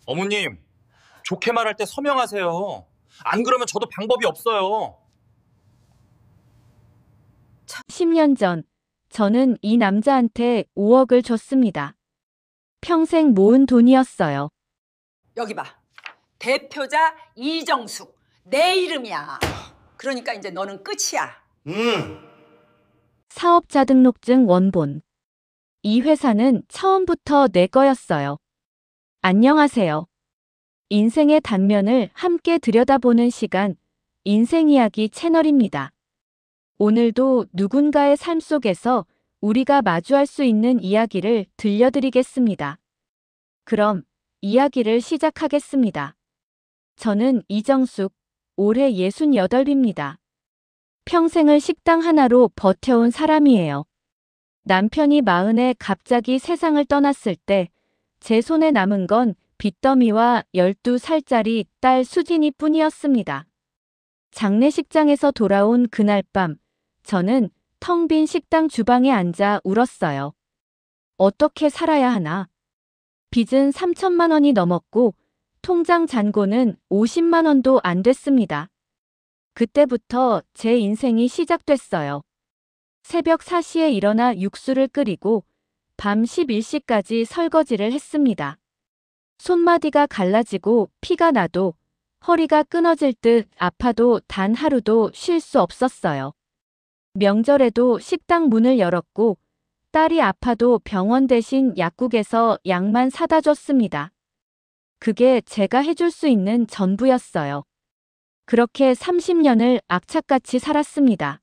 어머님, 좋게 말할 때 서명하세요. 안 그러면 저도 방법이 없어요. 10년 전, 저는 이 남자한테 5억을 줬습니다. 평생 모은 돈이었어요. 여기 봐. 대표자 이정숙. 내 이름이야. 그러니까 이제 너는 끝이야. 사업자 등록증 원본. 이 회사는 처음부터 내 거였어요. 안녕하세요. 인생의 단면을 함께 들여다보는 시간, 인생 이야기 채널입니다. 오늘도 누군가의 삶 속에서 우리가 마주할 수 있는 이야기를 들려드리겠습니다. 그럼 이야기를 시작하겠습니다. 저는 이정숙, 올해 68입니다. 평생을 식당 하나로 버텨온 사람이에요. 남편이 40에 갑자기 세상을 떠났을 때 제 손에 남은 건 빚더미와 12살짜리 딸 수진이 뿐이었습니다. 장례식장에서 돌아온 그날 밤, 저는 텅 빈 식당 주방에 앉아 울었어요. 어떻게 살아야 하나? 빚은 3천만 원이 넘었고 통장 잔고는 50만 원도 안 됐습니다. 그때부터 제 인생이 시작됐어요. 새벽 4시에 일어나 육수를 끓이고 밤 11시까지 설거지를 했습니다. 손마디가 갈라지고 피가 나도 허리가 끊어질 듯 아파도 단 하루도 쉴 수 없었어요. 명절에도 식당 문을 열었고 딸이 아파도 병원 대신 약국에서 약만 사다 줬습니다. 그게 제가 해줄 수 있는 전부였어요. 그렇게 30년을 악착같이 살았습니다.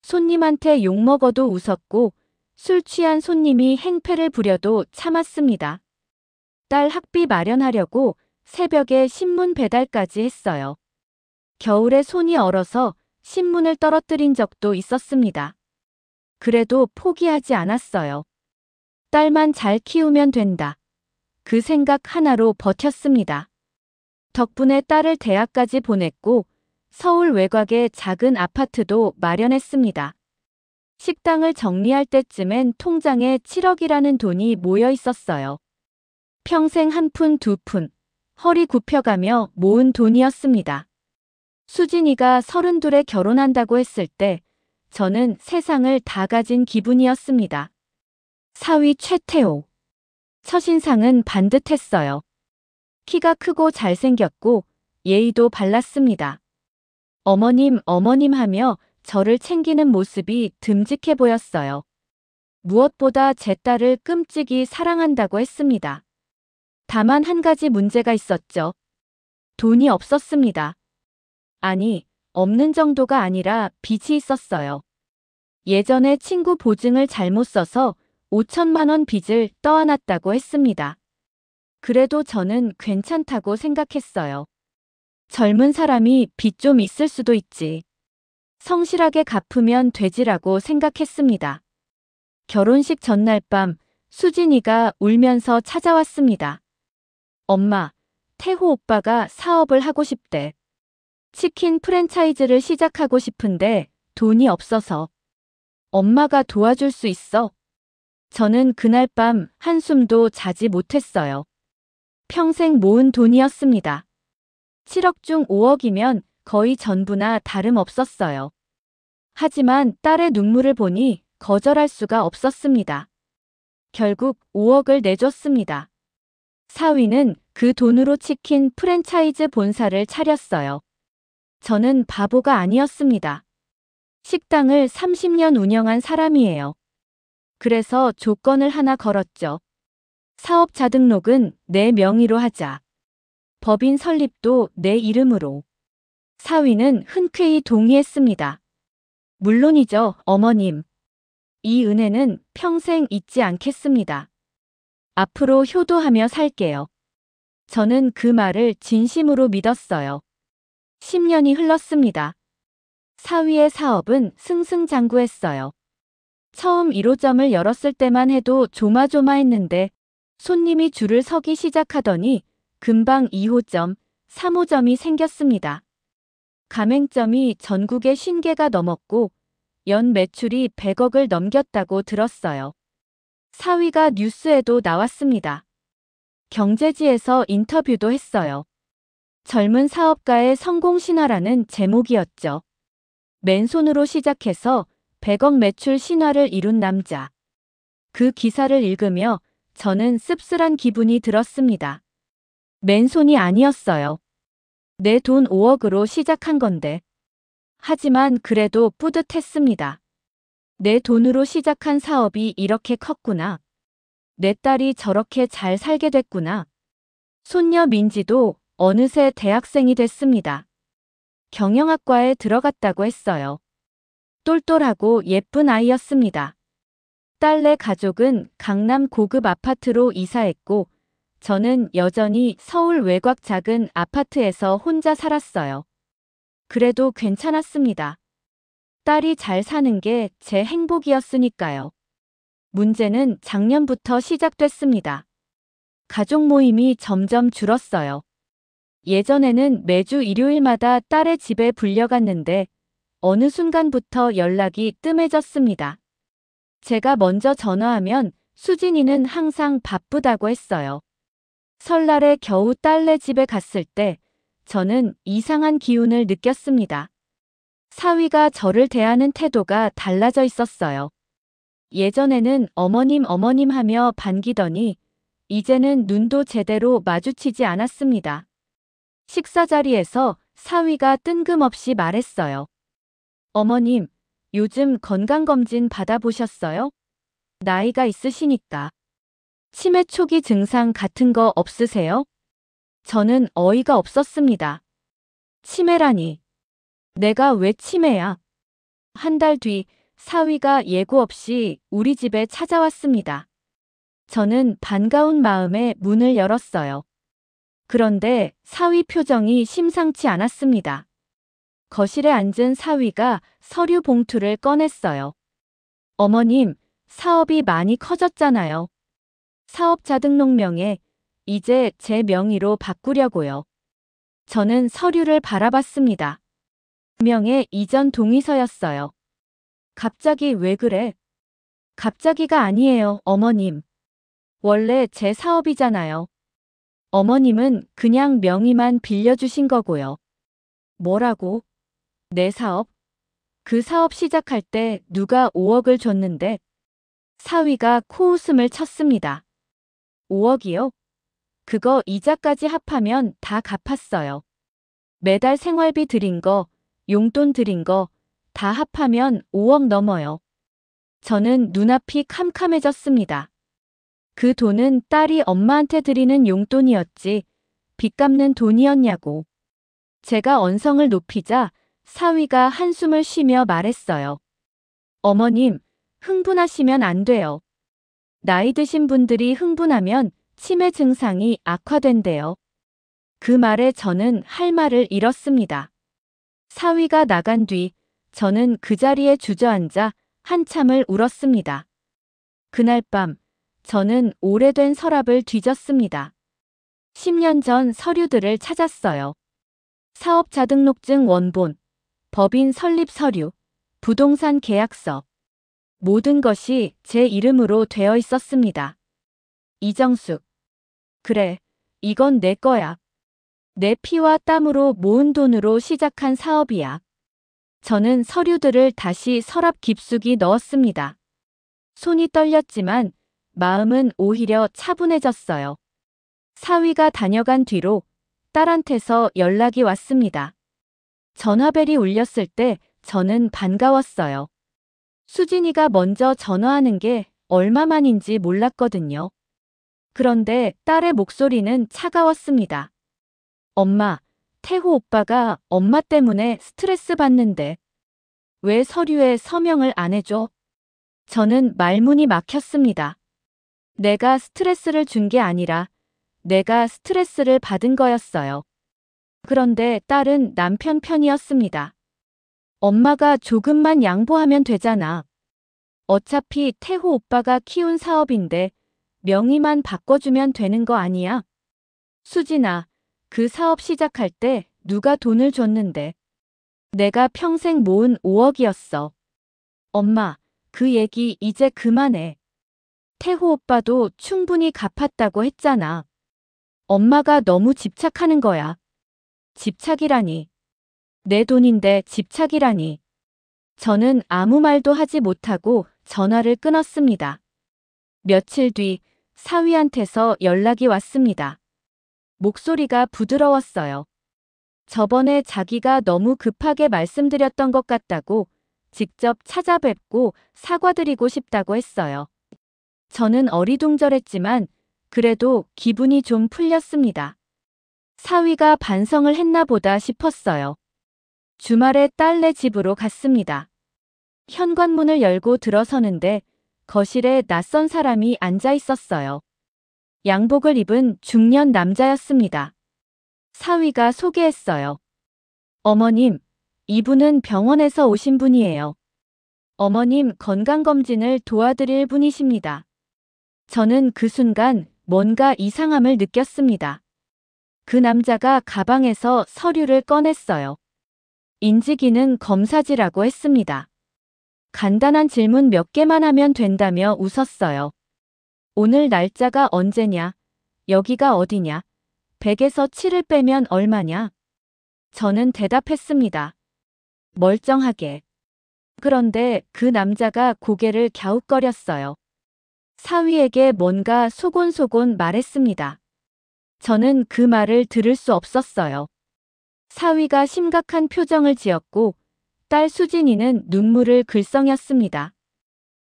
손님한테 욕먹어도 웃었고 술 취한 손님이 행패를 부려도 참았습니다. 딸 학비 마련하려고 새벽에 신문 배달까지 했어요. 겨울에 손이 얼어서 신문을 떨어뜨린 적도 있었습니다. 그래도 포기하지 않았어요. 딸만 잘 키우면 된다. 그 생각 하나로 버텼습니다. 덕분에 딸을 대학까지 보냈고 서울 외곽에 작은 아파트도 마련했습니다. 식당을 정리할 때쯤엔 통장에 7억이라는 돈이 모여 있었어요. 평생 한 푼 두 푼, 허리 굽혀가며 모은 돈이었습니다. 수진이가 32에 결혼한다고 했을 때 저는 세상을 다 가진 기분이었습니다. 사위 최태호. 첫인상은 반듯했어요. 키가 크고 잘생겼고 예의도 발랐습니다. 어머님 하며 저를 챙기는 모습이 듬직해 보였어요. 무엇보다 제 딸을 끔찍이 사랑한다고 했습니다. 다만 한 가지 문제가 있었죠. 돈이 없었습니다. 아니, 없는 정도가 아니라 빚이 있었어요. 예전에 친구 보증을 잘못 써서 5천만 원 빚을 떠안았다고 했습니다. 그래도 저는 괜찮다고 생각했어요. 젊은 사람이 빚 좀 있을 수도 있지. 성실하게 갚으면 되지라고 생각했습니다. 결혼식 전날 밤 수진이가 울면서 찾아왔습니다. 엄마, 태호 오빠가 사업을 하고 싶대. 치킨 프랜차이즈를 시작하고 싶은데 돈이 없어서. 엄마가 도와줄 수 있어? 저는 그날 밤 한숨도 자지 못했어요. 평생 모은 돈이었습니다. 7억 중 5억이면 거의 전부나 다름없었어요. 하지만 딸의 눈물을 보니 거절할 수가 없었습니다. 결국 5억을 내줬습니다. 사위는 그 돈으로 치킨 프랜차이즈 본사를 차렸어요. 저는 바보가 아니었습니다. 식당을 30년 운영한 사람이에요. 그래서 조건을 하나 걸었죠. 사업자 등록은 내 명의로 하자. 법인 설립도 내 이름으로. 사위는 흔쾌히 동의했습니다. 물론이죠, 어머님. 이 은혜는 평생 잊지 않겠습니다. 앞으로 효도하며 살게요. 저는 그 말을 진심으로 믿었어요. 10년이 흘렀습니다. 사위의 사업은 승승장구했어요. 처음 1호점을 열었을 때만 해도 조마조마했는데 손님이 줄을 서기 시작하더니 금방 2호점, 3호점이 생겼습니다. 가맹점이 전국에 50개가 넘었고 연 매출이 100억을 넘겼다고 들었어요. 사위가 뉴스에도 나왔습니다. 경제지에서 인터뷰도 했어요. 젊은 사업가의 성공 신화라는 제목이었죠. 맨손으로 시작해서 100억 매출 신화를 이룬 남자. 그 기사를 읽으며 저는 씁쓸한 기분이 들었습니다. 맨손이 아니었어요. 내 돈 5억으로 시작한 건데. 하지만 그래도 뿌듯했습니다. 내 돈으로 시작한 사업이 이렇게 컸구나. 내 딸이 저렇게 잘 살게 됐구나. 손녀 민지도 어느새 대학생이 됐습니다. 경영학과에 들어갔다고 했어요. 똘똘하고 예쁜 아이였습니다. 딸네 가족은 강남 고급 아파트로 이사했고 저는 여전히 서울 외곽 작은 아파트에서 혼자 살았어요. 그래도 괜찮았습니다. 딸이 잘 사는 게 제 행복이었으니까요. 문제는 작년부터 시작됐습니다. 가족 모임이 점점 줄었어요. 예전에는 매주 일요일마다 딸의 집에 불려갔는데 어느 순간부터 연락이 뜸해졌습니다. 제가 먼저 전화하면 수진이는 항상 바쁘다고 했어요. 설날에 겨우 딸네 집에 갔을 때 저는 이상한 기운을 느꼈습니다. 사위가 저를 대하는 태도가 달라져 있었어요. 예전에는 어머님 하며 반기더니 이제는 눈도 제대로 마주치지 않았습니다. 식사 자리에서 사위가 뜬금없이 말했어요. 어머님, 요즘 건강검진 받아보셨어요? 나이가 있으시니까. 치매 초기 증상 같은 거 없으세요? 저는 어이가 없었습니다. 치매라니. 내가 왜 치매야? 한 달 뒤 사위가 예고 없이 우리 집에 찾아왔습니다. 저는 반가운 마음에 문을 열었어요. 그런데 사위 표정이 심상치 않았습니다. 거실에 앉은 사위가 서류 봉투를 꺼냈어요. 어머님, 사업이 많이 커졌잖아요. 사업자 등록명에 이제 제 명의로 바꾸려고요. 저는 서류를 바라봤습니다. 명의 이전 동의서였어요. 갑자기 왜 그래? 갑자기가 아니에요, 어머님. 원래 제 사업이잖아요. 어머님은 그냥 명의만 빌려주신 거고요. 뭐라고? 내 사업? 그 사업 시작할 때 누가 5억을 줬는데? 사위가 코웃음을 쳤습니다. 5억이요? 그거 이자까지 합하면 다 갚았어요. 매달 생활비 드린 거, 용돈 드린 거 다 합하면 5억 넘어요. 저는 눈앞이 캄캄해졌습니다. 그 돈은 딸이 엄마한테 드리는 용돈이었지 빚 갚는 돈이었냐고. 제가 언성을 높이자 사위가 한숨을 쉬며 말했어요. 어머님, 흥분하시면 안 돼요. 나이 드신 분들이 흥분하면 치매 증상이 악화된대요. 그 말에 저는 할 말을 잃었습니다. 사위가 나간 뒤 저는 그 자리에 주저앉아 한참을 울었습니다. 그날 밤 저는 오래된 서랍을 뒤졌습니다. 10년 전 서류들을 찾았어요. 사업자 등록증 원본, 법인 설립 서류, 부동산 계약서. 모든 것이 제 이름으로 되어 있었습니다. 이정숙. 그래, 이건 내 거야. 내 피와 땀으로 모은 돈으로 시작한 사업이야. 저는 서류들을 다시 서랍 깊숙이 넣었습니다. 손이 떨렸지만 마음은 오히려 차분해졌어요. 사위가 다녀간 뒤로 딸한테서 연락이 왔습니다. 전화벨이 울렸을 때 저는 반가웠어요. 수진이가 먼저 전화하는 게 얼마만인지 몰랐거든요. 그런데 딸의 목소리는 차가웠습니다. 엄마, 태호 오빠가 엄마 때문에 스트레스 받는데 왜 서류에 서명을 안 해줘? 저는 말문이 막혔습니다. 내가 스트레스를 준 게 아니라 내가 스트레스를 받은 거였어요. 그런데 딸은 남편 편이었습니다. 엄마가 조금만 양보하면 되잖아. 어차피 태호 오빠가 키운 사업인데 명의만 바꿔주면 되는 거 아니야? 수진아, 그 사업 시작할 때 누가 돈을 줬는데? 내가 평생 모은 5억이었어. 엄마, 그 얘기 이제 그만해. 태호 오빠도 충분히 갚았다고 했잖아. 엄마가 너무 집착하는 거야. 집착이라니. 내 돈인데 집착이라니. 저는 아무 말도 하지 못하고 전화를 끊었습니다. 며칠 뒤 사위한테서 연락이 왔습니다. 목소리가 부드러웠어요. 저번에 자기가 너무 급하게 말씀드렸던 것 같다고 직접 찾아뵙고 사과드리고 싶다고 했어요. 저는 어리둥절했지만 그래도 기분이 좀 풀렸습니다. 사위가 반성을 했나 보다 싶었어요. 주말에 딸네 집으로 갔습니다. 현관문을 열고 들어서는데 거실에 낯선 사람이 앉아 있었어요. 양복을 입은 중년 남자였습니다. 사위가 소개했어요. 어머님, 이분은 병원에서 오신 분이에요. 어머님 건강검진을 도와드릴 분이십니다. 저는 그 순간 뭔가 이상함을 느꼈습니다. 그 남자가 가방에서 서류를 꺼냈어요. 인지기능 검사지라고 했습니다. 간단한 질문 몇 개만 하면 된다며 웃었어요. 오늘 날짜가 언제냐? 여기가 어디냐? 100에서 7을 빼면 얼마냐? 저는 대답했습니다. 멀쩡하게. 그런데 그 남자가 고개를 갸웃거렸어요. 사위에게 뭔가 소곤소곤 말했습니다. 저는 그 말을 들을 수 없었어요. 사위가 심각한 표정을 지었고 딸 수진이는 눈물을 글썽였습니다.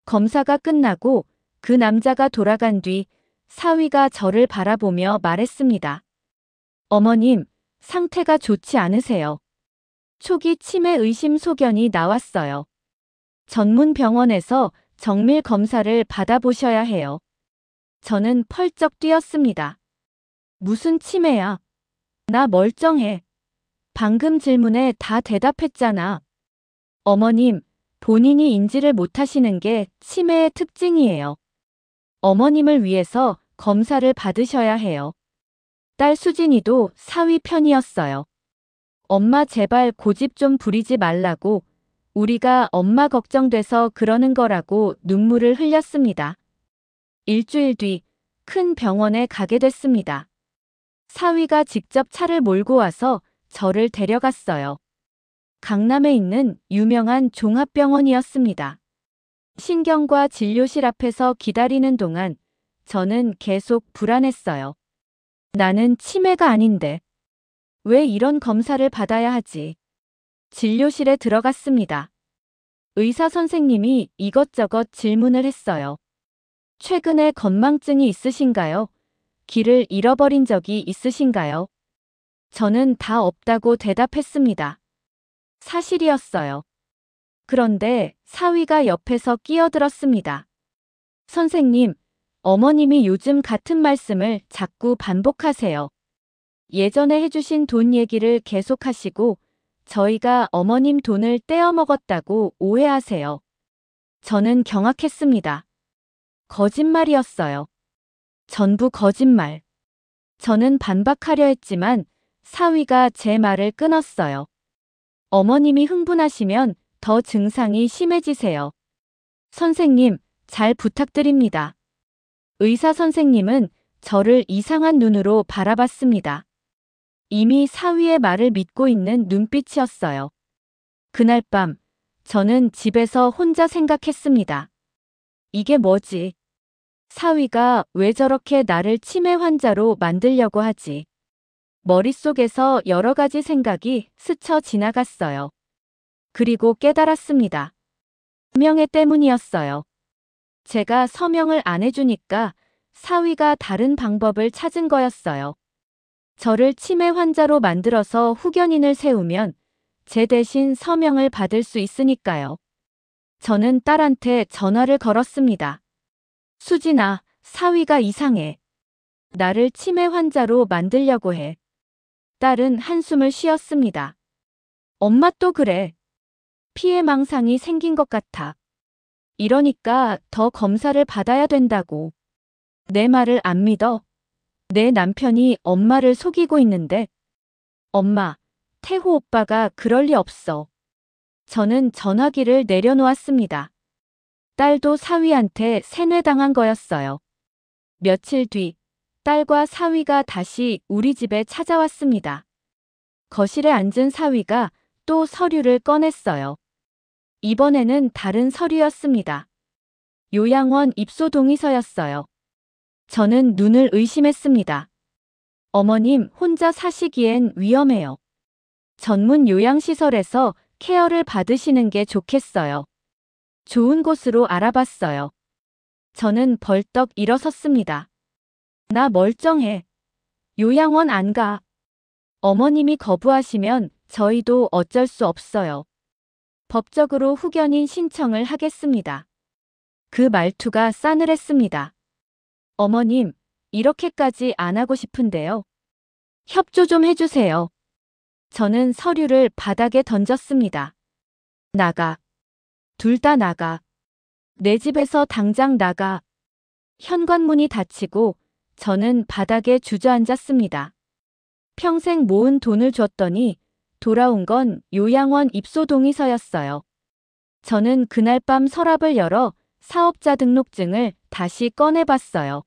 검사가 끝나고 그 남자가 돌아간 뒤 사위가 저를 바라보며 말했습니다. 어머님, 상태가 좋지 않으세요. 초기 치매 의심 소견이 나왔어요. 전문 병원에서 정밀 검사를 받아보셔야 해요. 저는 펄쩍 뛰었습니다. 무슨 치매야? 나 멀쩡해. 방금 질문에 다 대답했잖아. 어머님, 본인이 인지를 못하시는 게 치매의 특징이에요. 어머님을 위해서 검사를 받으셔야 해요. 딸 수진이도 사위 편이었어요. 엄마 제발 고집 좀 부리지 말라고, 우리가 엄마 걱정돼서 그러는 거라고 눈물을 흘렸습니다. 일주일 뒤 큰 병원에 가게 됐습니다. 사위가 직접 차를 몰고 와서 저를 데려갔어요. 강남에 있는 유명한 종합병원이었습니다. 신경과 진료실 앞에서 기다리는 동안 저는 계속 불안했어요. 나는 치매가 아닌데 왜 이런 검사를 받아야 하지? 진료실에 들어갔습니다. 의사 선생님이 이것저것 질문을 했어요. 최근에 건망증이 있으신가요? 길을 잃어버린 적이 있으신가요? 저는 다 없다고 대답했습니다. 사실이었어요. 그런데 사위가 옆에서 끼어들었습니다. 선생님, 어머님이 요즘 같은 말씀을 자꾸 반복하세요. 예전에 해주신 돈 얘기를 계속하시고 저희가 어머님 돈을 떼어먹었다고 오해하세요. 저는 경악했습니다. 거짓말이었어요. 전부 거짓말. 저는 반박하려 했지만 사위가 제 말을 끊었어요. 어머님이 흥분하시면 더 증상이 심해지세요. 선생님, 잘 부탁드립니다. 의사 선생님은 저를 이상한 눈으로 바라봤습니다. 이미 사위의 말을 믿고 있는 눈빛이었어요. 그날 밤, 저는 집에서 혼자 생각했습니다. 이게 뭐지? 사위가 왜 저렇게 나를 치매 환자로 만들려고 하지? 머릿속에서 여러 가지 생각이 스쳐 지나갔어요. 그리고 깨달았습니다. 명예 때문이었어요. 제가 서명을 안 해주니까 사위가 다른 방법을 찾은 거였어요. 저를 치매 환자로 만들어서 후견인을 세우면 제 대신 서명을 받을 수 있으니까요. 저는 딸한테 전화를 걸었습니다. 수진아, 사위가 이상해. 나를 치매 환자로 만들려고 해. 딸은 한숨을 쉬었습니다. 엄마 또 그래. 피해망상이 생긴 것 같아. 이러니까 더 검사를 받아야 된다고. 내 말을 안 믿어? 내 남편이 엄마를 속이고 있는데. 엄마, 태호 오빠가 그럴 리 없어. 저는 전화기를 내려놓았습니다. 딸도 사위한테 세뇌당한 거였어요. 며칠 뒤 딸과 사위가 다시 우리 집에 찾아왔습니다. 거실에 앉은 사위가 또 서류를 꺼냈어요. 이번에는 다른 서류였습니다. 요양원 입소 동의서였어요. 저는 눈을 의심했습니다. 어머님 혼자 사시기엔 위험해요. 전문 요양시설에서 케어를 받으시는 게 좋겠어요. 좋은 곳으로 알아봤어요. 저는 벌떡 일어섰습니다. 나 멀쩡해. 요양원 안 가. 어머님이 거부하시면 저희도 어쩔 수 없어요. 법적으로 후견인 신청을 하겠습니다. 그 말투가 싸늘했습니다. 어머님, 이렇게까지 안 하고 싶은데요. 협조 좀 해주세요. 저는 서류를 바닥에 던졌습니다. 나가. 둘 다 나가. 내 집에서 당장 나가. 현관문이 닫히고 저는 바닥에 주저앉았습니다. 평생 모은 돈을 줬더니 돌아온 건 요양원 입소 동의서였어요. 저는 그날 밤 서랍을 열어 사업자 등록증을 다시 꺼내봤어요.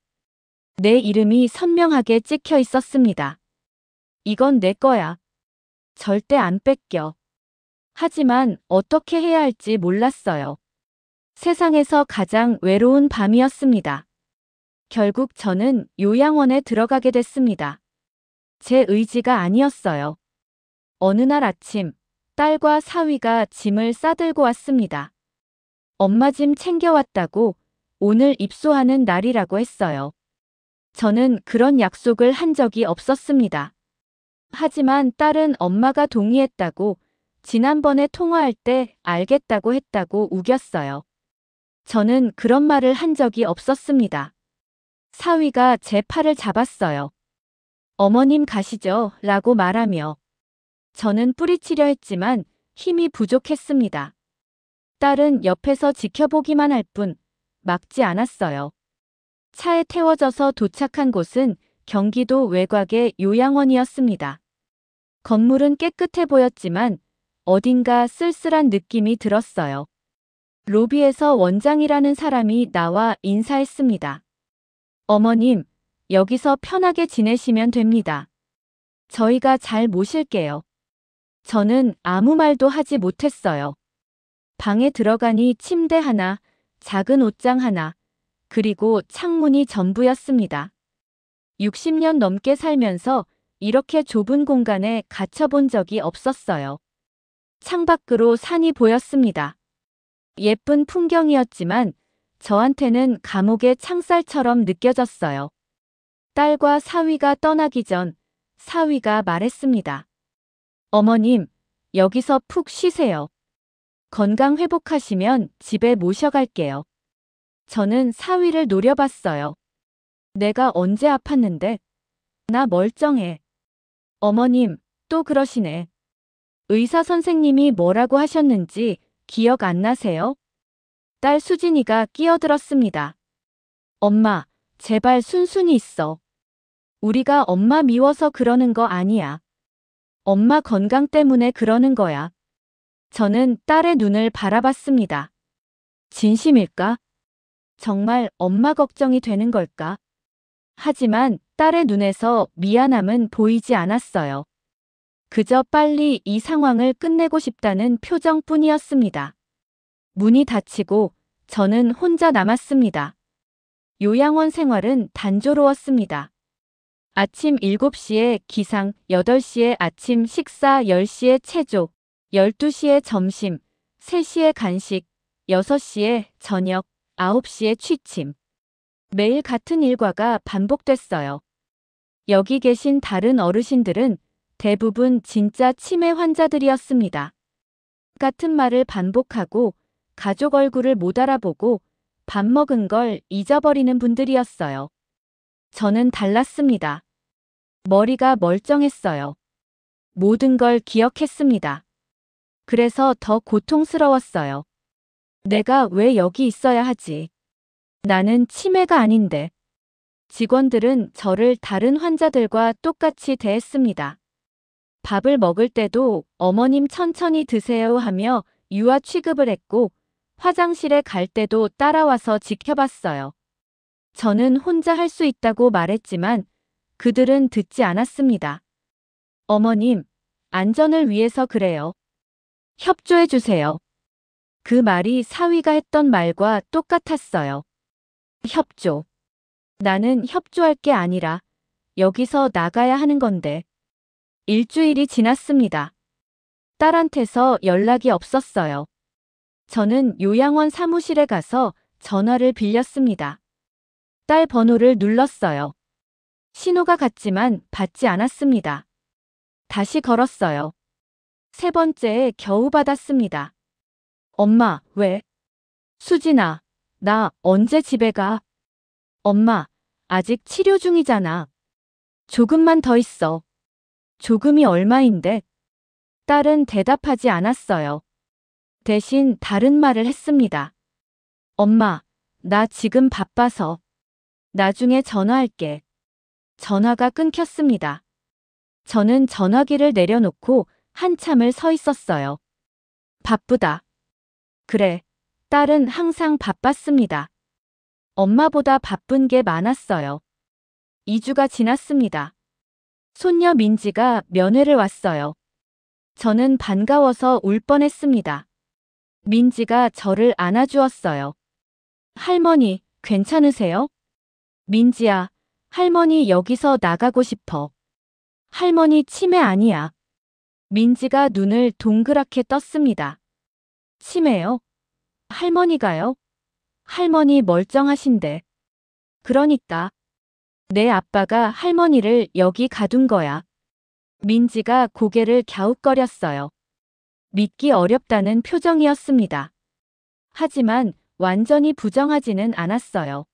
내 이름이 선명하게 찍혀 있었습니다. 이건 내 거야. 절대 안 뺏겨. 하지만 어떻게 해야 할지 몰랐어요. 세상에서 가장 외로운 밤이었습니다. 결국 저는 요양원에 들어가게 됐습니다. 제 의지가 아니었어요. 어느 날 아침, 딸과 사위가 짐을 싸들고 왔습니다. 엄마 짐 챙겨왔다고 오늘 입소하는 날이라고 했어요. 저는 그런 약속을 한 적이 없었습니다. 하지만 딸은 엄마가 동의했다고 지난번에 통화할 때 알겠다고 했다고 우겼어요. 저는 그런 말을 한 적이 없었습니다. 사위가 제 팔을 잡았어요. 어머님 가시죠 라고 말하며 저는 뿌리치려 했지만 힘이 부족했습니다. 딸은 옆에서 지켜보기만 할 뿐 막지 않았어요. 차에 태워져서 도착한 곳은 경기도 외곽의 요양원이었습니다. 건물은 깨끗해 보였지만 어딘가 쓸쓸한 느낌이 들었어요. 로비에서 원장이라는 사람이 나와 인사했습니다. 어머님, 여기서 편하게 지내시면 됩니다. 저희가 잘 모실게요. 저는 아무 말도 하지 못했어요. 방에 들어가니 침대 하나, 작은 옷장 하나, 그리고 창문이 전부였습니다. 60년 넘게 살면서 이렇게 좁은 공간에 갇혀본 적이 없었어요. 창밖으로 산이 보였습니다. 예쁜 풍경이었지만 저한테는 감옥의 창살처럼 느껴졌어요. 딸과 사위가 떠나기 전 사위가 말했습니다. 어머님, 여기서 푹 쉬세요. 건강 회복하시면 집에 모셔갈게요. 저는 사위를 노려봤어요. 내가 언제 아팠는데? 나 멀쩡해. 어머님, 또 그러시네. 의사 선생님이 뭐라고 하셨는지 기억 안 나세요? 딸 수진이가 끼어들었습니다. 엄마, 제발 순순히 있어. 우리가 엄마 미워서 그러는 거 아니야. 엄마 건강 때문에 그러는 거야. 저는 딸의 눈을 바라봤습니다. 진심일까? 정말 엄마 걱정이 되는 걸까? 하지만 딸의 눈에서 미안함은 보이지 않았어요. 그저 빨리 이 상황을 끝내고 싶다는 표정뿐이었습니다. 문이 닫히고 저는 혼자 남았습니다. 요양원 생활은 단조로웠습니다. 아침 7시에 기상, 8시에 아침 식사, 10시에 체조, 12시에 점심, 3시에 간식, 6시에 저녁, 9시에 취침. 매일 같은 일과가 반복됐어요. 여기 계신 다른 어르신들은 대부분 진짜 치매 환자들이었습니다. 같은 말을 반복하고 가족 얼굴을 못 알아보고 밥 먹은 걸 잊어버리는 분들이었어요. 저는 달랐습니다. 머리가 멀쩡했어요. 모든 걸 기억했습니다. 그래서 더 고통스러웠어요. 내가 왜 여기 있어야 하지? 나는 치매가 아닌데. 직원들은 저를 다른 환자들과 똑같이 대했습니다. 밥을 먹을 때도 어머님 천천히 드세요 하며 유아 취급을 했고 화장실에 갈 때도 따라와서 지켜봤어요. 저는 혼자 할 수 있다고 말했지만 그들은 듣지 않았습니다. 어머님, 안전을 위해서 그래요. 협조해 주세요. 그 말이 사위가 했던 말과 똑같았어요. 협조. 나는 협조할 게 아니라 여기서 나가야 하는 건데. 일주일이 지났습니다. 딸한테서 연락이 없었어요. 저는 요양원 사무실에 가서 전화를 빌렸습니다. 딸 번호를 눌렀어요. 신호가 갔지만 받지 않았습니다. 다시 걸었어요. 세 번째에 겨우 받았습니다. 엄마, 왜? 수진아, 나 언제 집에 가? 엄마, 아직 치료 중이잖아. 조금만 더 있어. 조금이 얼마인데? 딸은 대답하지 않았어요. 대신 다른 말을 했습니다. 엄마, 나 지금 바빠서. 나중에 전화할게. 전화가 끊겼습니다. 저는 전화기를 내려놓고 한참을 서 있었어요. 바쁘다. 그래, 딸은 항상 바빴습니다. 엄마보다 바쁜 게 많았어요. 2주가 지났습니다. 손녀 민지가 면회를 왔어요. 저는 반가워서 울 뻔했습니다. 민지가 저를 안아주었어요. 할머니, 괜찮으세요? 민지야, 할머니 여기서 나가고 싶어. 할머니 치매 아니야. 민지가 눈을 동그랗게 떴습니다. 치매요? 할머니가요? 할머니 멀쩡하신데. 그러니까. 내 아빠가 할머니를 여기 가둔 거야. 민지가 고개를 갸웃거렸어요. 믿기 어렵다는 표정이었습니다. 하지만 완전히 부정하지는 않았어요.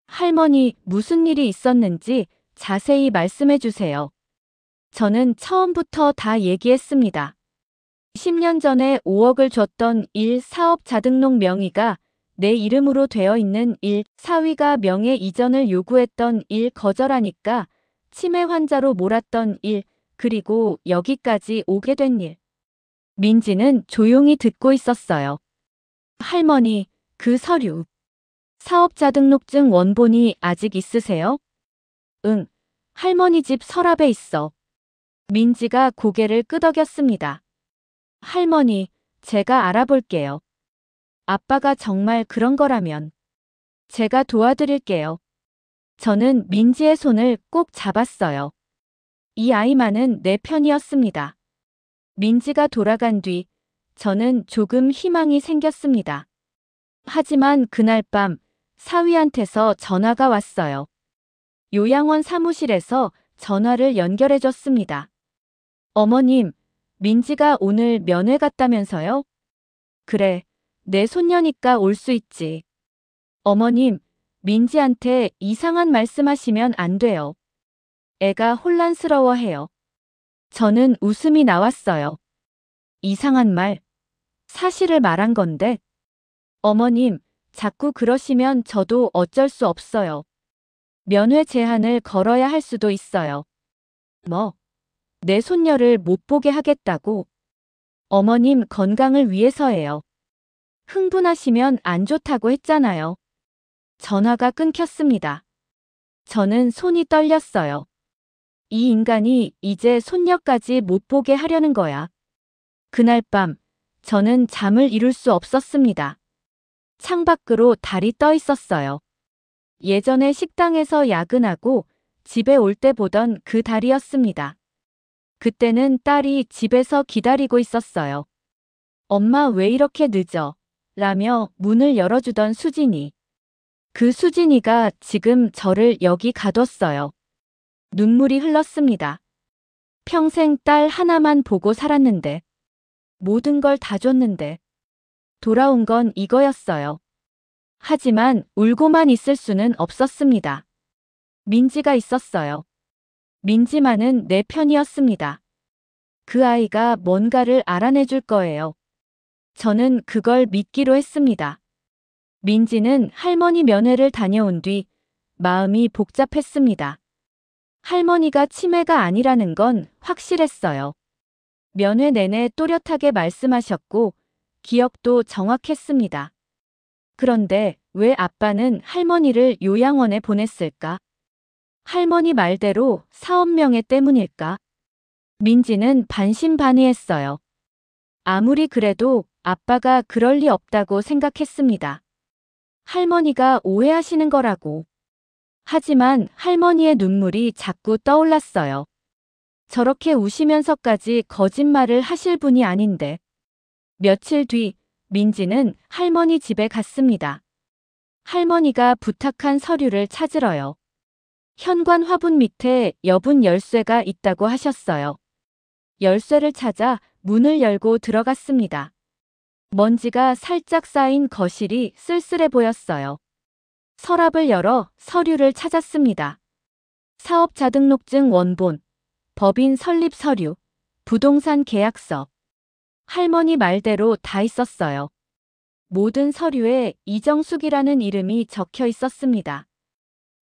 할머니, 무슨 일이 있었는지 자세히 말씀해 주세요. 저는 처음부터 다 얘기했습니다. 10년 전에 5억을 줬던 1사업 자등록 명의가 내 이름으로 되어 있는 1사위가 명예 이전을 요구했던 1 거절하니까 치매 환자로 몰았던 1 그리고 여기까지 오게 된 일. 민지는 조용히 듣고 있었어요. 할머니, 그 서류. 사업자 등록증 원본이 아직 있으세요? 응, 할머니 집 서랍에 있어. 민지가 고개를 끄덕였습니다. 할머니, 제가 알아볼게요. 아빠가 정말 그런 거라면 제가 도와드릴게요. 저는 민지의 손을 꼭 잡았어요. 이 아이만은 내 편이었습니다. 민지가 돌아간 뒤 저는 조금 희망이 생겼습니다. 하지만 그날 밤 사위한테서 전화가 왔어요. 요양원 사무실에서 전화를 연결해줬습니다. 어머님, 민지가 오늘 면회 갔다면서요? 그래, 내 손녀니까 올 수 있지. 어머님, 민지한테 이상한 말씀하시면 안 돼요. 애가 혼란스러워해요. 저는 웃음이 나왔어요. 이상한 말. 사실을 말한 건데. 어머님, 자꾸 그러시면 저도 어쩔 수 없어요. 면회 제한을 걸어야 할 수도 있어요. 뭐? 내 손녀를 못 보게 하겠다고? 어머님 건강을 위해서예요. 흥분하시면 안 좋다고 했잖아요. 전화가 끊겼습니다. 저는 손이 떨렸어요. 이 인간이 이제 손녀까지 못 보게 하려는 거야. 그날 밤, 저는 잠을 이룰 수 없었습니다. 창밖으로 달이 떠 있었어요. 예전에 식당에서 야근하고 집에 올 때 보던 그 달이었습니다. 그때는 딸이 집에서 기다리고 있었어요. 엄마 왜 이렇게 늦어? 라며 문을 열어주던 수진이. 그 수진이가 지금 저를 여기 가뒀어요. 눈물이 흘렀습니다. 평생 딸 하나만 보고 살았는데. 모든 걸 다 줬는데. 돌아온 건 이거였어요. 하지만 울고만 있을 수는 없었습니다. 민지가 있었어요. 민지만은 내 편이었습니다. 그 아이가 뭔가를 알아내줄 거예요. 저는 그걸 믿기로 했습니다. 민지는 할머니 면회를 다녀온 뒤 마음이 복잡했습니다. 할머니가 치매가 아니라는 건 확실했어요. 면회 내내 또렷하게 말씀하셨고 기억도 정확했습니다. 그런데 왜 아빠는 할머니를 요양원에 보냈을까? 할머니 말대로 사업명예 때문일까? 민지는 반신반의했어요. 아무리 그래도 아빠가 그럴 리 없다고 생각했습니다. 할머니가 오해하시는 거라고. 하지만 할머니의 눈물이 자꾸 떠올랐어요. 저렇게 우시면서까지 거짓말을 하실 분이 아닌데. 며칠 뒤 민지는 할머니 집에 갔습니다. 할머니가 부탁한 서류를 찾으러요. 현관 화분 밑에 여분 열쇠가 있다고 하셨어요. 열쇠를 찾아 문을 열고 들어갔습니다. 먼지가 살짝 쌓인 거실이 쓸쓸해 보였어요. 서랍을 열어 서류를 찾았습니다. 사업자 등록증 원본, 법인 설립 서류, 부동산 계약서. 할머니 말대로 다 있었어요. 모든 서류에 이정숙이라는 이름이 적혀 있었습니다.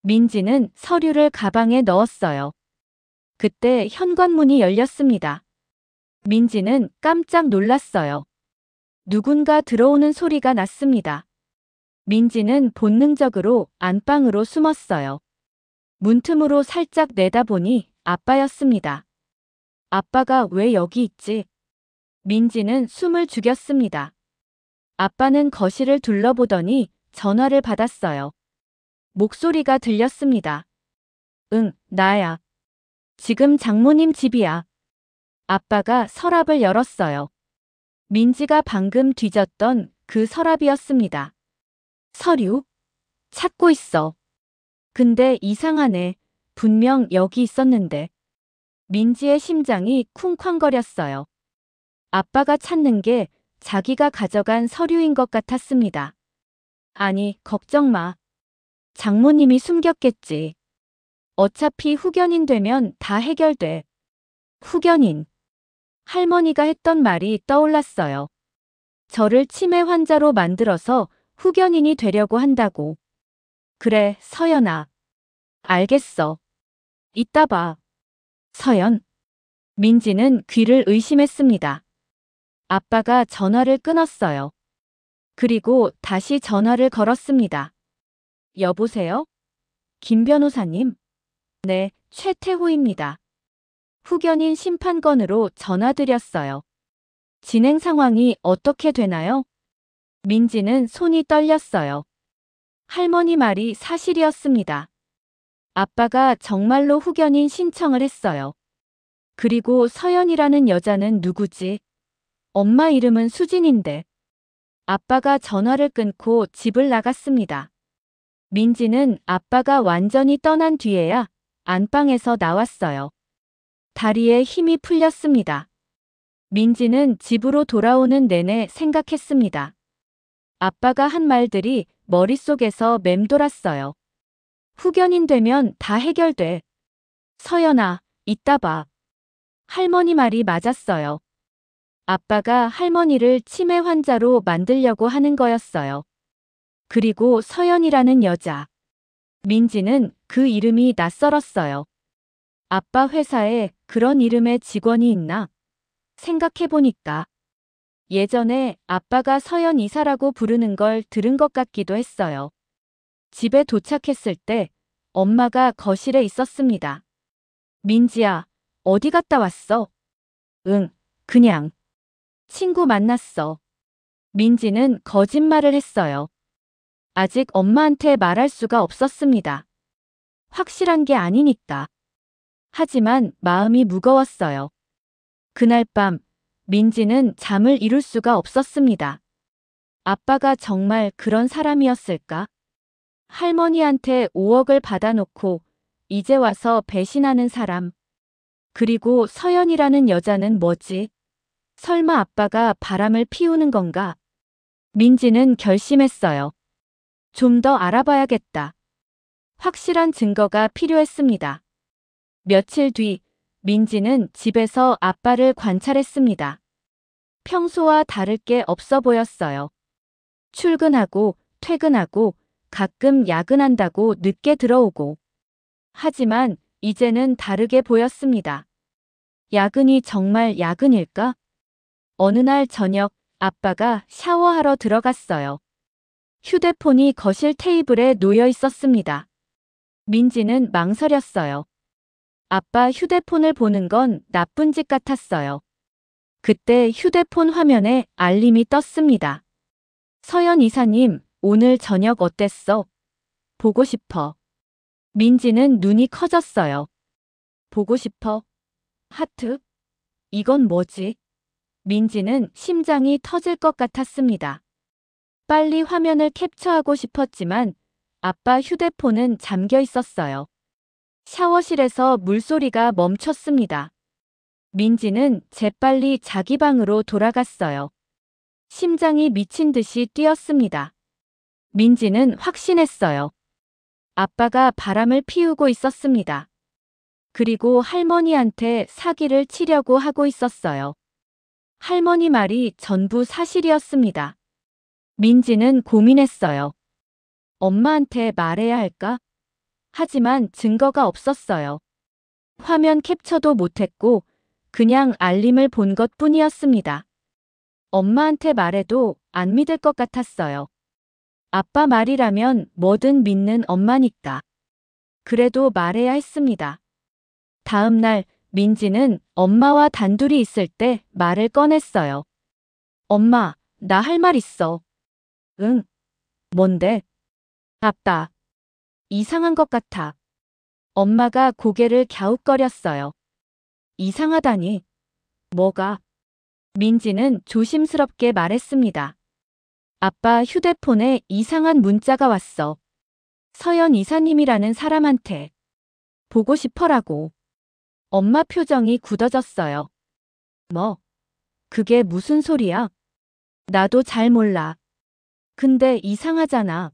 민지는 서류를 가방에 넣었어요. 그때 현관문이 열렸습니다. 민지는 깜짝 놀랐어요. 누군가 들어오는 소리가 났습니다. 민지는 본능적으로 안방으로 숨었어요. 문틈으로 살짝 내다보니 아빠였습니다. 아빠가 왜 여기 있지? 민지는 숨을 죽였습니다. 아빠는 거실을 둘러보더니 전화를 받았어요. 목소리가 들렸습니다. 응, 나야. 지금 장모님 집이야. 아빠가 서랍을 열었어요. 민지가 방금 뒤졌던 그 서랍이었습니다. 서류? 찾고 있어. 근데 이상하네. 분명 여기 있었는데. 민지의 심장이 쿵쾅거렸어요. 아빠가 찾는 게 자기가 가져간 서류인 것 같았습니다. 아니, 걱정 마. 장모님이 숨겼겠지. 어차피 후견인 되면 다 해결돼. 후견인. 할머니가 했던 말이 떠올랐어요. 저를 치매 환자로 만들어서 후견인이 되려고 한다고. 그래, 서연아. 알겠어. 이따 봐. 서연. 민지는 귀를 의심했습니다. 아빠가 전화를 끊었어요. 그리고 다시 전화를 걸었습니다. 여보세요? 김 변호사님? 네, 최태호입니다. 후견인 심판건으로 전화드렸어요. 진행 상황이 어떻게 되나요? 민지는 손이 떨렸어요. 할머니 말이 사실이었습니다. 아빠가 정말로 후견인 신청을 했어요. 그리고 서연이라는 여자는 누구지? 엄마 이름은 수진인데. 아빠가 전화를 끊고 집을 나갔습니다. 민지는 아빠가 완전히 떠난 뒤에야 안방에서 나왔어요. 다리에 힘이 풀렸습니다. 민지는 집으로 돌아오는 내내 생각했습니다. 아빠가 한 말들이 머릿속에서 맴돌았어요. 후견인 되면 다 해결돼. 서연아, 이따 봐. 할머니 말이 맞았어요. 아빠가 할머니를 치매 환자로 만들려고 하는 거였어요. 그리고 서연이라는 여자. 민지는 그 이름이 낯설었어요. 아빠 회사에 그런 이름의 직원이 있나? 생각해보니까 예전에 아빠가 서연 이사라고 부르는 걸 들은 것 같기도 했어요. 집에 도착했을 때 엄마가 거실에 있었습니다. 민지야, 어디 갔다 왔어? 응, 그냥. 친구 만났어. 민지는 거짓말을 했어요. 아직 엄마한테 말할 수가 없었습니다. 확실한 게 아니니까. 하지만 마음이 무거웠어요. 그날 밤 민지는 잠을 이룰 수가 없었습니다. 아빠가 정말 그런 사람이었을까? 할머니한테 5억을 받아놓고 이제 와서 배신하는 사람. 그리고 서연이라는 여자는 뭐지? 설마 아빠가 바람을 피우는 건가? 민지는 결심했어요. 좀 더 알아봐야겠다. 확실한 증거가 필요했습니다. 며칠 뒤 민지는 집에서 아빠를 관찰했습니다. 평소와 다를 게 없어 보였어요. 출근하고 퇴근하고 가끔 야근한다고 늦게 들어오고. 하지만 이제는 다르게 보였습니다. 야근이 정말 야근일까? 어느 날 저녁 아빠가 샤워하러 들어갔어요. 휴대폰이 거실 테이블에 놓여 있었습니다. 민지는 망설였어요. 아빠 휴대폰을 보는 건 나쁜 짓 같았어요. 그때 휴대폰 화면에 알림이 떴습니다. 서연 이사님, 오늘 저녁 어땠어? 보고 싶어. 민지는 눈이 커졌어요. 보고 싶어. 하트? 이건 뭐지? 민지는 심장이 터질 것 같았습니다. 빨리 화면을 캡처하고 싶었지만 아빠 휴대폰은 잠겨 있었어요. 샤워실에서 물소리가 멈췄습니다. 민지는 재빨리 자기 방으로 돌아갔어요. 심장이 미친 듯이 뛰었습니다. 민지는 확신했어요. 아빠가 바람을 피우고 있었습니다. 그리고 할머니한테 사기를 치려고 하고 있었어요. 할머니 말이 전부 사실이었습니다. 민지는 고민했어요. 엄마한테 말해야 할까? 하지만 증거가 없었어요. 화면 캡처도 못했고 그냥 알림을 본 것뿐이었습니다. 엄마한테 말해도 안 믿을 것 같았어요. 아빠 말이라면 뭐든 믿는 엄마니까. 그래도 말해야 했습니다. 다음 날 민지는 엄마와 단둘이 있을 때 말을 꺼냈어요. 엄마, 나 할 말 있어. 응. 뭔데? 아빠. 이상한 것 같아. 엄마가 고개를 갸웃거렸어요. 이상하다니. 뭐가? 민지는 조심스럽게 말했습니다. 아빠 휴대폰에 이상한 문자가 왔어. 서연 이사님이라는 사람한테. 보고 싶어라고. 엄마 표정이 굳어졌어요. 뭐? 그게 무슨 소리야? 나도 잘 몰라. 근데 이상하잖아.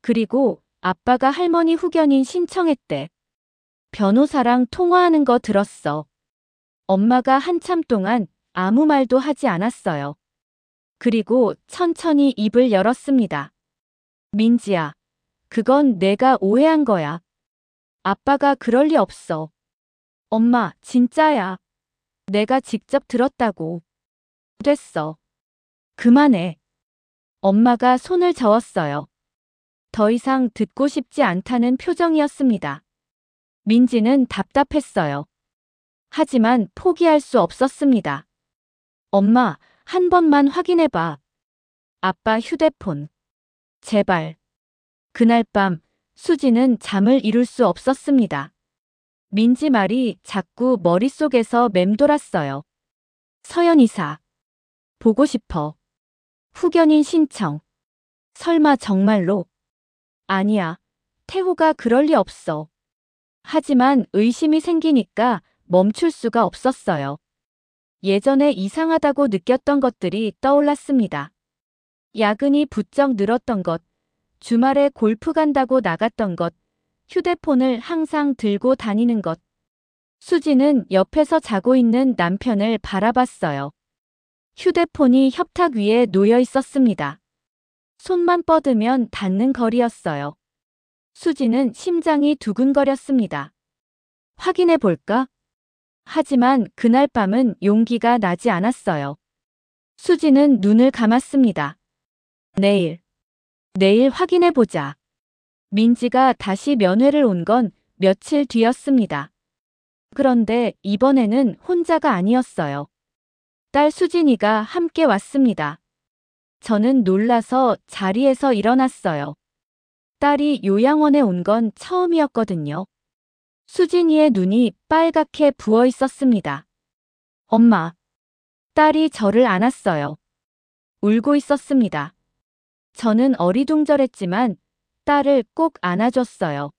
그리고 아빠가 할머니 후견인 신청했대. 변호사랑 통화하는 거 들었어. 엄마가 한참 동안 아무 말도 하지 않았어요. 그리고 천천히 입을 열었습니다. 민지야, 그건 내가 오해한 거야. 아빠가 그럴 리 없어. 엄마, 진짜야. 내가 직접 들었다고. 됐어. 그만해. 엄마가 손을 저었어요. 더 이상 듣고 싶지 않다는 표정이었습니다. 민지는 답답했어요. 하지만 포기할 수 없었습니다. 엄마, 한 번만 확인해봐. 아빠 휴대폰. 제발. 그날 밤 수지는 잠을 이룰 수 없었습니다. 민지 말이 자꾸 머릿속에서 맴돌았어요. 서연 이사. 보고 싶어. 후견인 신청. 설마 정말로? 아니야. 태호가 그럴 리 없어. 하지만 의심이 생기니까 멈출 수가 없었어요. 예전에 이상하다고 느꼈던 것들이 떠올랐습니다. 야근이 부쩍 늘었던 것, 주말에 골프 간다고 나갔던 것, 휴대폰을 항상 들고 다니는 것. 수지는 옆에서 자고 있는 남편을 바라봤어요. 휴대폰이 협탁 위에 놓여 있었습니다. 손만 뻗으면 닿는 거리였어요. 수지는 심장이 두근거렸습니다. 확인해 볼까? 하지만 그날 밤은 용기가 나지 않았어요. 수지는 눈을 감았습니다. 내일 확인해 보자. 민지가 다시 면회를 온 건 며칠 뒤였습니다. 그런데 이번에는 혼자가 아니었어요. 딸 수진이가 함께 왔습니다. 저는 놀라서 자리에서 일어났어요. 딸이 요양원에 온 건 처음이었거든요. 수진이의 눈이 빨갛게 부어 있었습니다. 엄마. 딸이 저를 안았어요. 울고 있었습니다. 저는 어리둥절했지만 딸을 꼭 안아줬어요.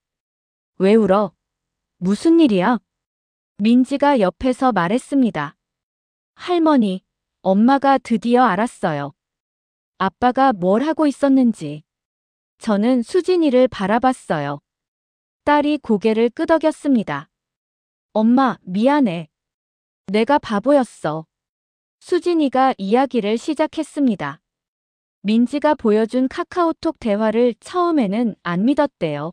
왜 울어? 무슨 일이야? 민지가 옆에서 말했습니다. 할머니, 엄마가 드디어 알았어요. 아빠가 뭘 하고 있었는지. 저는 수진이를 바라봤어요. 딸이 고개를 끄덕였습니다. 엄마, 미안해. 내가 바보였어. 수진이가 이야기를 시작했습니다. 민지가 보여준 카카오톡 대화를 처음에는 안 믿었대요.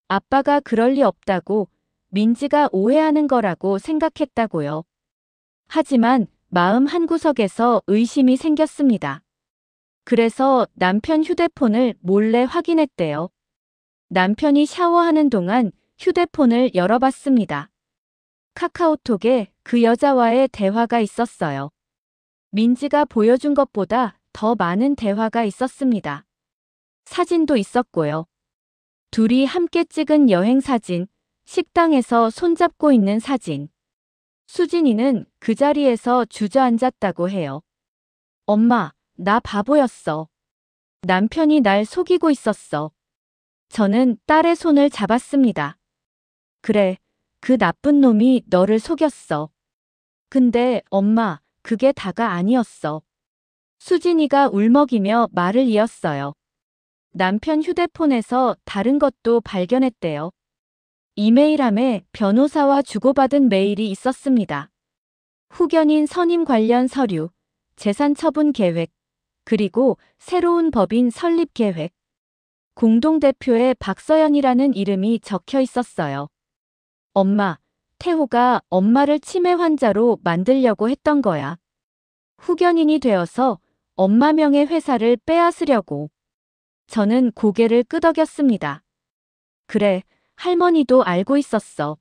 아빠가 그럴 리 없다고, 민지가 오해하는 거라고 생각했다고요. 하지만 마음 한구석에서 의심이 생겼습니다. 그래서 남편 휴대폰을 몰래 확인했대요. 남편이 샤워하는 동안 휴대폰을 열어봤습니다. 카카오톡에 그 여자와의 대화가 있었어요. 민지가 보여준 것보다 더 많은 대화가 있었습니다. 사진도 있었고요. 둘이 함께 찍은 여행 사진, 식당에서 손잡고 있는 사진. 수진이는 그 자리에서 주저앉았다고 해요. 엄마, 나 바보였어. 남편이 날 속이고 있었어. 저는 딸의 손을 잡았습니다. 그래, 그 나쁜 놈이 너를 속였어. 근데 엄마, 그게 다가 아니었어. 수진이가 울먹이며 말을 이었어요. 남편 휴대폰에서 다른 것도 발견했대요. 이메일함에 변호사와 주고받은 메일이 있었습니다. 후견인 선임 관련 서류, 재산 처분 계획, 그리고 새로운 법인 설립 계획. 공동대표에 박서연이라는 이름이 적혀 있었어요. 엄마, 태호가 엄마를 치매 환자로 만들려고 했던 거야. 후견인이 되어서 엄마 명의 회사를 빼앗으려고. 저는 고개를 끄덕였습니다. 그래, 할머니도 알고 있었어.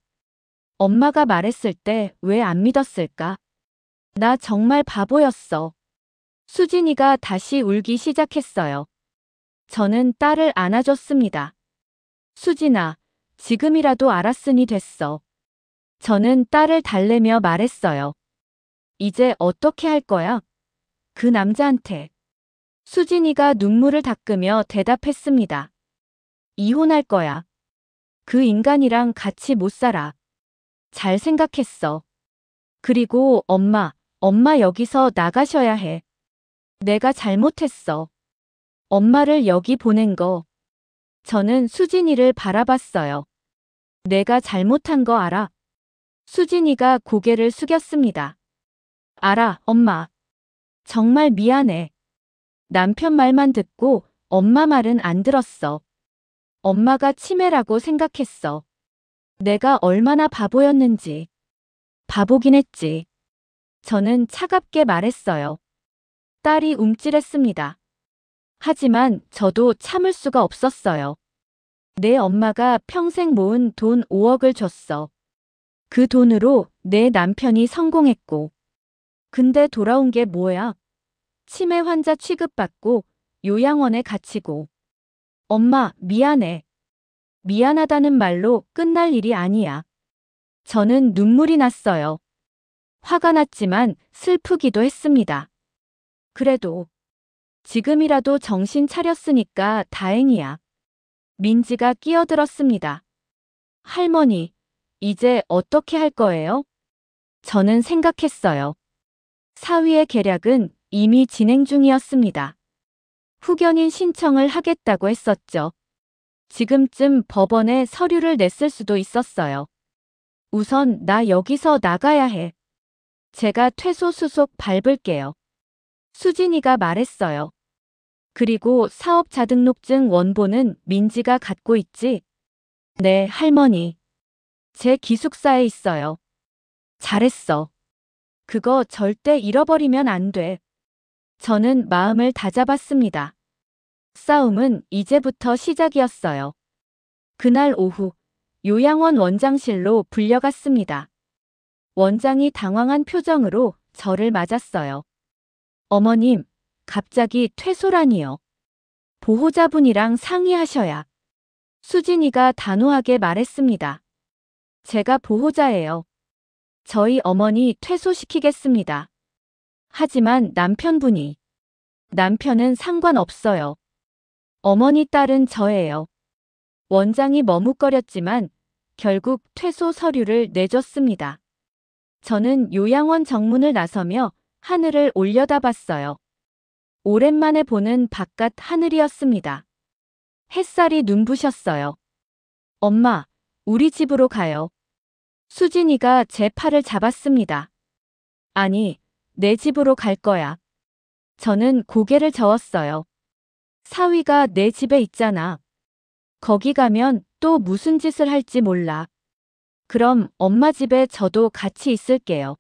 엄마가 말했을 때 왜 안 믿었을까? 나 정말 바보였어. 수진이가 다시 울기 시작했어요. 저는 딸을 안아줬습니다. 수진아, 지금이라도 알았으니 됐어. 저는 딸을 달래며 말했어요. 이제 어떻게 할 거야? 그 남자한테. 수진이가 눈물을 닦으며 대답했습니다. 이혼할 거야. 그 인간이랑 같이 못 살아. 잘 생각했어. 그리고 엄마 여기서 나가셔야 해. 내가 잘못했어. 엄마를 여기 보낸 거. 저는 수진이를 바라봤어요. 내가 잘못한 거 알아? 수진이가 고개를 숙였습니다. 알아, 엄마. 정말 미안해. 남편 말만 듣고 엄마 말은 안 들었어. 엄마가 치매라고 생각했어. 내가 얼마나 바보였는지. 바보긴 했지. 저는 차갑게 말했어요. 딸이 움찔했습니다. 하지만 저도 참을 수가 없었어요. 내 엄마가 평생 모은 돈 5억을 줬어. 그 돈으로 내 남편이 성공했고. 근데 돌아온 게 뭐야? 치매 환자 취급받고 요양원에 갇히고. 엄마, 미안해. 미안하다는 말로 끝날 일이 아니야. 저는 눈물이 났어요. 화가 났지만 슬프기도 했습니다. 그래도 지금이라도 정신 차렸으니까 다행이야. 민지가 끼어들었습니다. 할머니, 이제 어떻게 할 거예요? 저는 생각했어요. 사위의 계략은 이미 진행 중이었습니다. 후견인 신청을 하겠다고 했었죠. 지금쯤 법원에 서류를 냈을 수도 있었어요. 우선 나 여기서 나가야 해. 제가 퇴소 수속 밟을게요. 수진이가 말했어요. 그리고 사업자 등록증 원본은 민지가 갖고 있지? 네, 할머니. 제 기숙사에 있어요. 잘했어. 그거 절대 잃어버리면 안 돼. 저는 마음을 다잡았습니다. 싸움은 이제부터 시작이었어요. 그날 오후, 요양원 원장실로 불려갔습니다. 원장이 당황한 표정으로 저를 맞았어요. 어머님, 갑자기 퇴소라니요. 보호자분이랑 상의하셔야. 수진이가 단호하게 말했습니다. 제가 보호자예요. 저희 어머니 퇴소시키겠습니다. 하지만 남편분이. 남편은 상관없어요. 어머니 딸은 저예요. 원장이 머뭇거렸지만 결국 퇴소 서류를 내줬습니다. 저는 요양원 정문을 나서며 하늘을 올려다봤어요. 오랜만에 보는 바깥 하늘이었습니다. 햇살이 눈부셨어요. 엄마, 우리 집으로 가요. 수진이가 제 팔을 잡았습니다. 아니, 내 집으로 갈 거야. 저는 고개를 저었어요. 사위가 내 집에 있잖아. 거기 가면 또 무슨 짓을 할지 몰라. 그럼 엄마 집에 저도 같이 있을게요.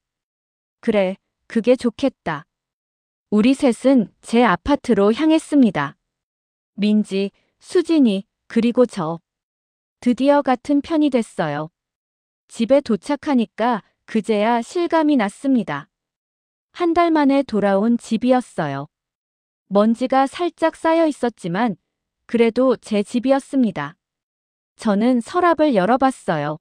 그래, 그게 좋겠다. 우리 셋은 제 아파트로 향했습니다. 민지, 수진이, 그리고 저. 드디어 같은 편이 됐어요. 집에 도착하니까 그제야 실감이 났습니다. 한 달 만에 돌아온 집이었어요. 먼지가 살짝 쌓여 있었지만 그래도 제 집이었습니다. 저는 서랍을 열어봤어요.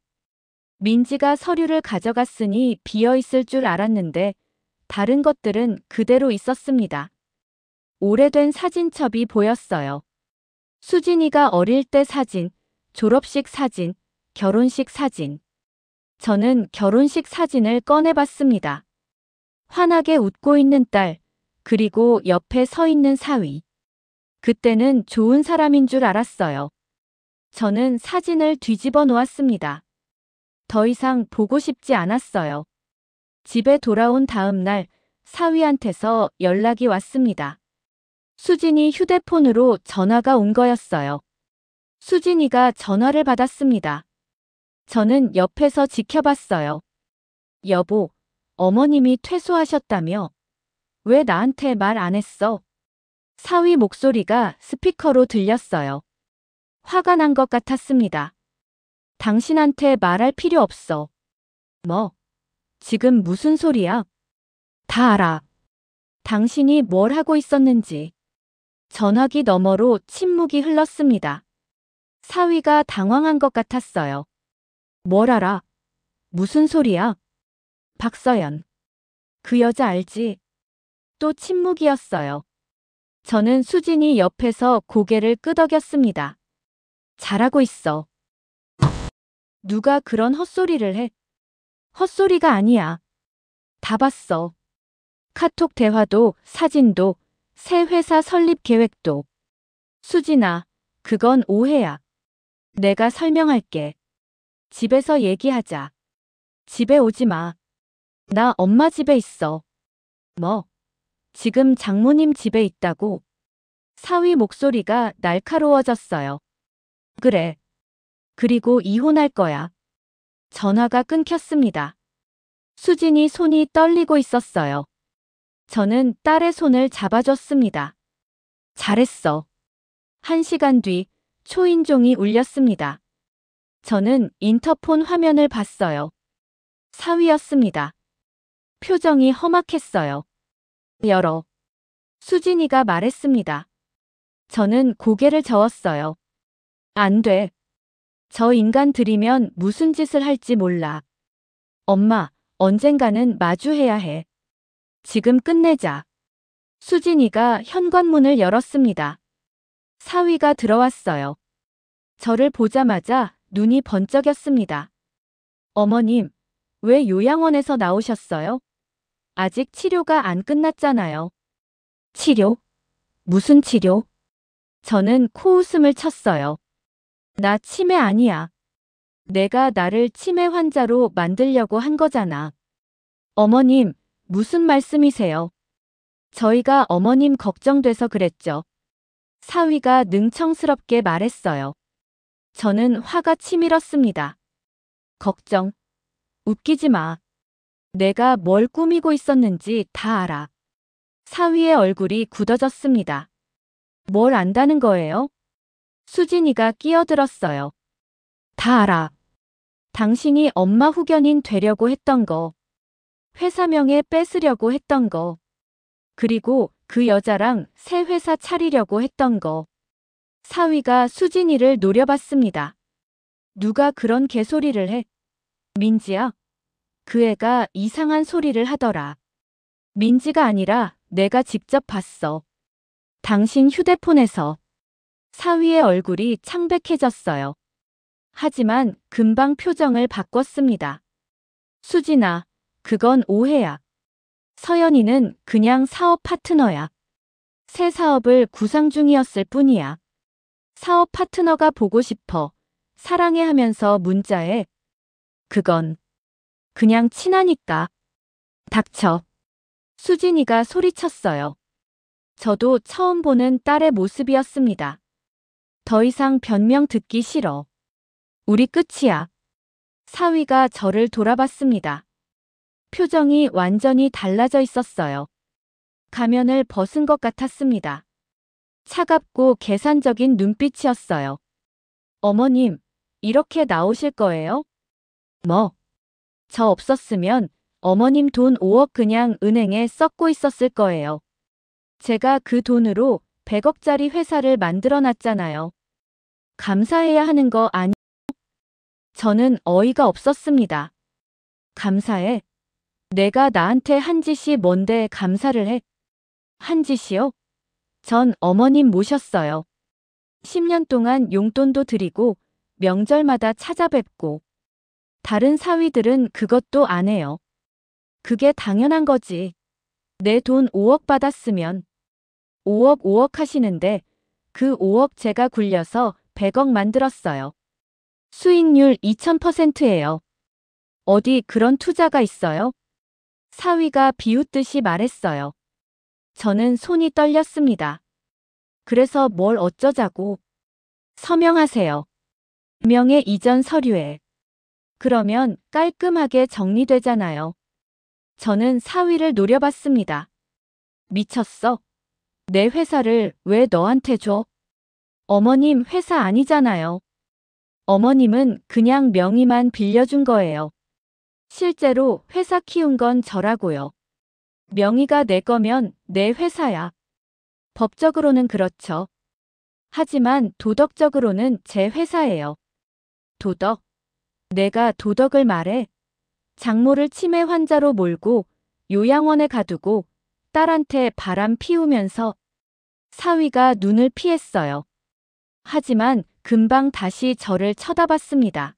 민지가 서류를 가져갔으니 비어 있을 줄 알았는데 다른 것들은 그대로 있었습니다. 오래된 사진첩이 보였어요. 수진이가 어릴 때 사진, 졸업식 사진, 결혼식 사진. 저는 결혼식 사진을 꺼내봤습니다. 환하게 웃고 있는 딸, 그리고 옆에 서 있는 사위. 그때는 좋은 사람인 줄 알았어요. 저는 사진을 뒤집어 놓았습니다. 더 이상 보고 싶지 않았어요. 집에 돌아온 다음 날 사위한테서 연락이 왔습니다. 수진이 휴대폰으로 전화가 온 거였어요. 수진이가 전화를 받았습니다. 저는 옆에서 지켜봤어요. 여보, 어머님이 퇴소하셨다며? 왜 나한테 말 안 했어? 사위 목소리가 스피커로 들렸어요. 화가 난 것 같았습니다. 당신한테 말할 필요 없어. 뭐? 지금 무슨 소리야? 다 알아. 당신이 뭘 하고 있었는지. 전화기 너머로 침묵이 흘렀습니다. 사위가 당황한 것 같았어요. 뭘 알아? 무슨 소리야? 박서연. 그 여자 알지? 또 침묵이었어요. 저는 수진이 옆에서 고개를 끄덕였습니다. 잘하고 있어. 누가 그런 헛소리를 해? 헛소리가 아니야. 다 봤어. 카톡 대화도 사진도 새 회사 설립 계획도. 수진아, 그건 오해야. 내가 설명할게. 집에서 얘기하자. 집에 오지 마. 나 엄마 집에 있어. 뭐? 지금 장모님 집에 있다고? 사위 목소리가 날카로워졌어요. 그래. 그리고 이혼할 거야. 전화가 끊겼습니다. 수진이 손이 떨리고 있었어요. 저는 딸의 손을 잡아줬습니다. 잘했어. 1시간 뒤 초인종이 울렸습니다. 저는 인터폰 화면을 봤어요. 사위였습니다. 표정이 험악했어요. 열어. 수진이가 말했습니다. 저는 고개를 저었어요. 안 돼. 저 인간 들이면 무슨 짓을 할지 몰라. 엄마, 언젠가는 마주해야 해. 지금 끝내자. 수진이가 현관문을 열었습니다. 사위가 들어왔어요. 저를 보자마자 눈이 번쩍였습니다. 어머님, 왜 요양원에서 나오셨어요? 아직 치료가 안 끝났잖아요. 치료? 무슨 치료? 저는 코웃음을 쳤어요. 나 치매 아니야. 내가 나를 치매 환자로 만들려고 한 거잖아. 어머님, 무슨 말씀이세요? 저희가 어머님 걱정돼서 그랬죠. 사위가 능청스럽게 말했어요. 저는 화가 치밀었습니다. 걱정. 웃기지 마. 내가 뭘 꾸미고 있었는지 다 알아. 사위의 얼굴이 굳어졌습니다. 뭘 안다는 거예요? 수진이가 끼어들었어요. 다 알아. 당신이 엄마 후견인 되려고 했던 거. 회사명에 뺏으려고 했던 거. 그리고 그 여자랑 새 회사 차리려고 했던 거. 사위가 수진이를 노려봤습니다. 누가 그런 개소리를 해? 민지야? 그 애가 이상한 소리를 하더라. 민지가 아니라 내가 직접 봤어. 당신 휴대폰에서. 사위의 얼굴이 창백해졌어요. 하지만 금방 표정을 바꿨습니다. 수진아, 그건 오해야. 서연이는 그냥 사업 파트너야. 새 사업을 구상 중이었을 뿐이야. 사업 파트너가 보고 싶어. 사랑해 하면서 문자해. 그건 그냥 친하니까. 닥쳐. 수진이가 소리쳤어요. 저도 처음 보는 딸의 모습이었습니다. 더 이상 변명 듣기 싫어. 우리 끝이야. 사위가 저를 돌아봤습니다. 표정이 완전히 달라져 있었어요. 가면을 벗은 것 같았습니다. 차갑고 계산적인 눈빛이었어요. 어머님, 이렇게 나오실 거예요? 뭐? 저 없었으면 어머님 돈 5억 그냥 은행에 썩고 있었을 거예요. 제가 그 돈으로 100억짜리 회사를 만들어 놨잖아요. 감사해야 하는 거 아니? 저는 어이가 없었습니다. 감사해? 내가 나한테 한 짓이 뭔데 감사를 해? 한 짓이요? 전 어머님 모셨어요. 10년 동안 용돈도 드리고 명절마다 찾아뵙고 다른 사위들은 그것도 안 해요. 그게 당연한 거지. 내 돈 5억 받았으면 5억 하시는데 그 5억 제가 굴려서 100억 만들었어요. 수익률 2000%예요. 어디 그런 투자가 있어요? 사위가 비웃듯이 말했어요. 저는 손이 떨렸습니다. 그래서 뭘 어쩌자고. 서명하세요. 명예 이전 서류에. 그러면 깔끔하게 정리되잖아요. 저는 사위를 노려봤습니다. 미쳤어? 내 회사를 왜 너한테 줘? 어머님 회사 아니잖아요. 어머님은 그냥 명의만 빌려준 거예요. 실제로 회사 키운 건 저라고요. 명의가 내 거면 내 회사야. 법적으로는 그렇죠. 하지만 도덕적으로는 제 회사예요. 도덕? 내가 도덕을 말해? 장모를 치매 환자로 몰고 요양원에 가두고 딸한테 바람 피우면서 사위가 눈을 피했어요. 하지만 금방 다시 저를 쳐다봤습니다.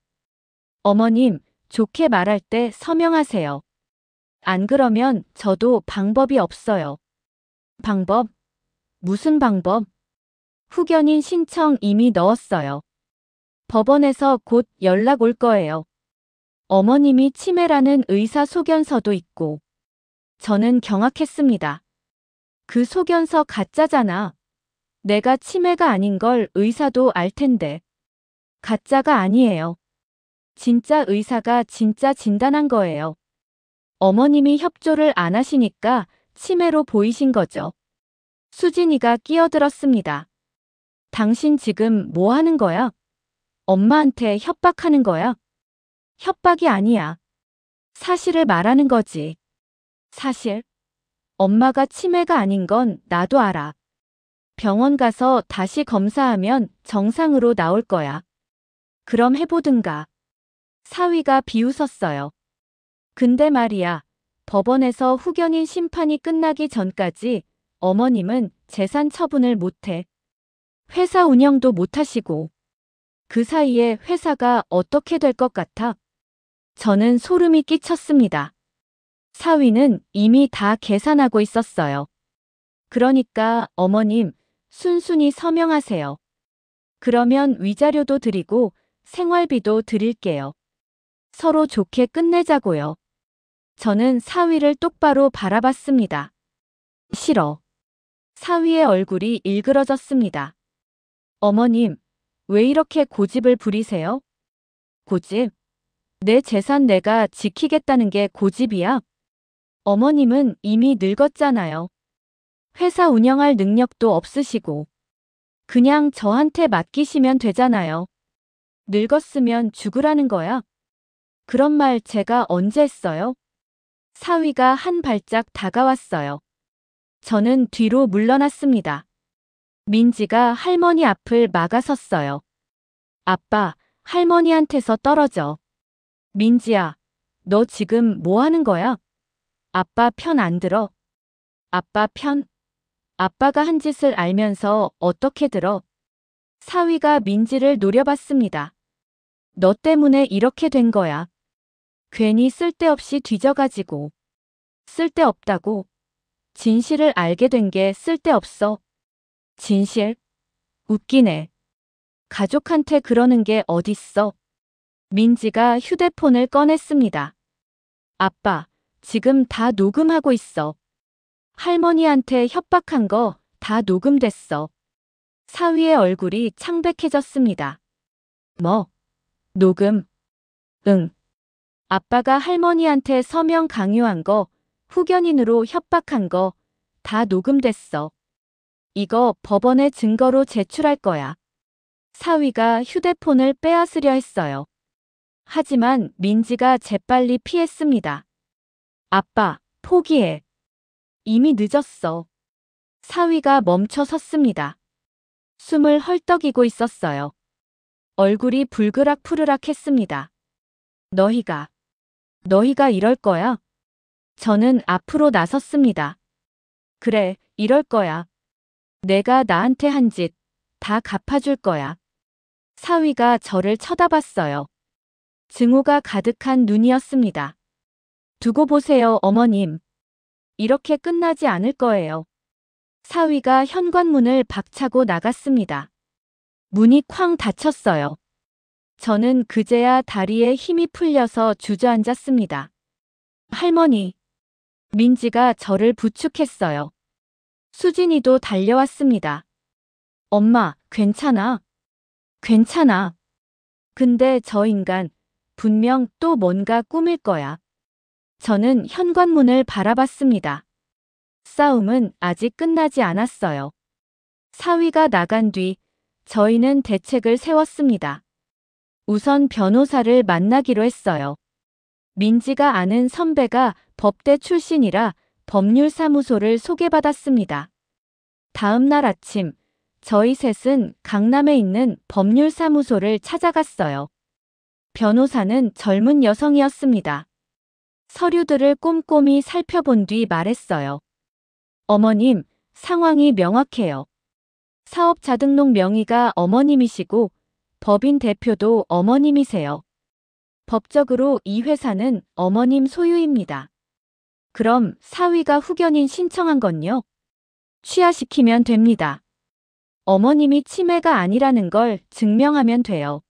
어머님, 좋게 말할 때 서명하세요. 안 그러면 저도 방법이 없어요. 방법? 무슨 방법? 후견인 신청 이미 넣었어요. 법원에서 곧 연락 올 거예요. 어머님이 치매라는 의사 소견서도 있고. 저는 경악했습니다. 그 소견서 가짜잖아. 내가 치매가 아닌 걸 의사도 알 텐데. 가짜가 아니에요. 진짜 의사가 진짜 진단한 거예요. 어머님이 협조를 안 하시니까 치매로 보이신 거죠. 수진이가 끼어들었습니다. 당신 지금 뭐 하는 거야? 엄마한테 협박하는 거야? 협박이 아니야. 사실을 말하는 거지. 사실? 엄마가 치매가 아닌 건 나도 알아. 병원 가서 다시 검사하면 정상으로 나올 거야. 그럼 해보든가. 사위가 비웃었어요. 근데 말이야, 법원에서 후견인 심판이 끝나기 전까지 어머님은 재산 처분을 못해. 회사 운영도 못하시고. 그 사이에 회사가 어떻게 될 것 같아? 저는 소름이 끼쳤습니다. 사위는 이미 다 계산하고 있었어요. 그러니까 어머님, 순순히 서명하세요. 그러면 위자료도 드리고 생활비도 드릴게요. 서로 좋게 끝내자고요. 저는 사위를 똑바로 바라봤습니다. 싫어. 사위의 얼굴이 일그러졌습니다. 어머님, 왜 이렇게 고집을 부리세요? 고집? 내 재산 내가 지키겠다는 게 고집이야? 어머님은 이미 늙었잖아요. 회사 운영할 능력도 없으시고. 그냥 저한테 맡기시면 되잖아요. 늙었으면 죽으라는 거야? 그런 말 제가 언제 했어요? 사위가 한 발짝 다가왔어요. 저는 뒤로 물러났습니다. 민지가 할머니 앞을 막아섰어요. 아빠, 할머니한테서 떨어져. 민지야, 너 지금 뭐 하는 거야? 아빠 편 안 들어. 아빠 편? 아빠가 한 짓을 알면서 어떻게 들어? 사위가 민지를 노려봤습니다. 너 때문에 이렇게 된 거야. 괜히 쓸데없이 뒤져가지고. 쓸데없다고. 진실을 알게 된 게 쓸데없어. 진실? 웃기네. 가족한테 그러는 게 어딨어. 민지가 휴대폰을 꺼냈습니다. 아빠, 지금 다 녹음하고 있어. 할머니한테 협박한 거 다 녹음됐어. 사위의 얼굴이 창백해졌습니다. 뭐? 녹음? 응. 아빠가 할머니한테 서명 강요한 거, 후견인으로 협박한 거 다 녹음됐어. 이거 법원에 증거로 제출할 거야. 사위가 휴대폰을 빼앗으려 했어요. 하지만 민지가 재빨리 피했습니다. 아빠, 포기해. 이미 늦었어. 사위가 멈춰 섰습니다. 숨을 헐떡이고 있었어요. 얼굴이 불그락푸르락 했습니다. 너희가 이럴 거야? 저는 앞으로 나섰습니다. 그래, 이럴 거야. 내가 나한테 한 짓 다 갚아줄 거야. 사위가 저를 쳐다봤어요. 증오가 가득한 눈이었습니다. 두고 보세요, 어머님. 이렇게 끝나지 않을 거예요. 사위가 현관문을 박차고 나갔습니다. 문이 쾅 닫혔어요. 저는 그제야 다리에 힘이 풀려서 주저앉았습니다. 할머니. 민지가 저를 부축했어요. 수진이도 달려왔습니다. 엄마, 괜찮아? 괜찮아. 근데 저 인간 분명 또 뭔가 꾸밀 거야. 저는 현관문을 바라봤습니다. 싸움은 아직 끝나지 않았어요. 사위가 나간 뒤 저희는 대책을 세웠습니다. 우선 변호사를 만나기로 했어요. 민지가 아는 선배가 법대 출신이라 법률사무소를 소개받았습니다. 다음 날 아침, 저희 셋은 강남에 있는 법률사무소를 찾아갔어요. 변호사는 젊은 여성이었습니다. 서류들을 꼼꼼히 살펴본 뒤 말했어요. 어머님, 상황이 명확해요. 사업자 등록 명의가 어머님이시고 법인 대표도 어머님이세요. 법적으로 이 회사는 어머님 소유입니다. 그럼 사위가 후견인 신청한 건요? 취하시키면 됩니다. 어머님이 치매가 아니라는 걸 증명하면 돼요.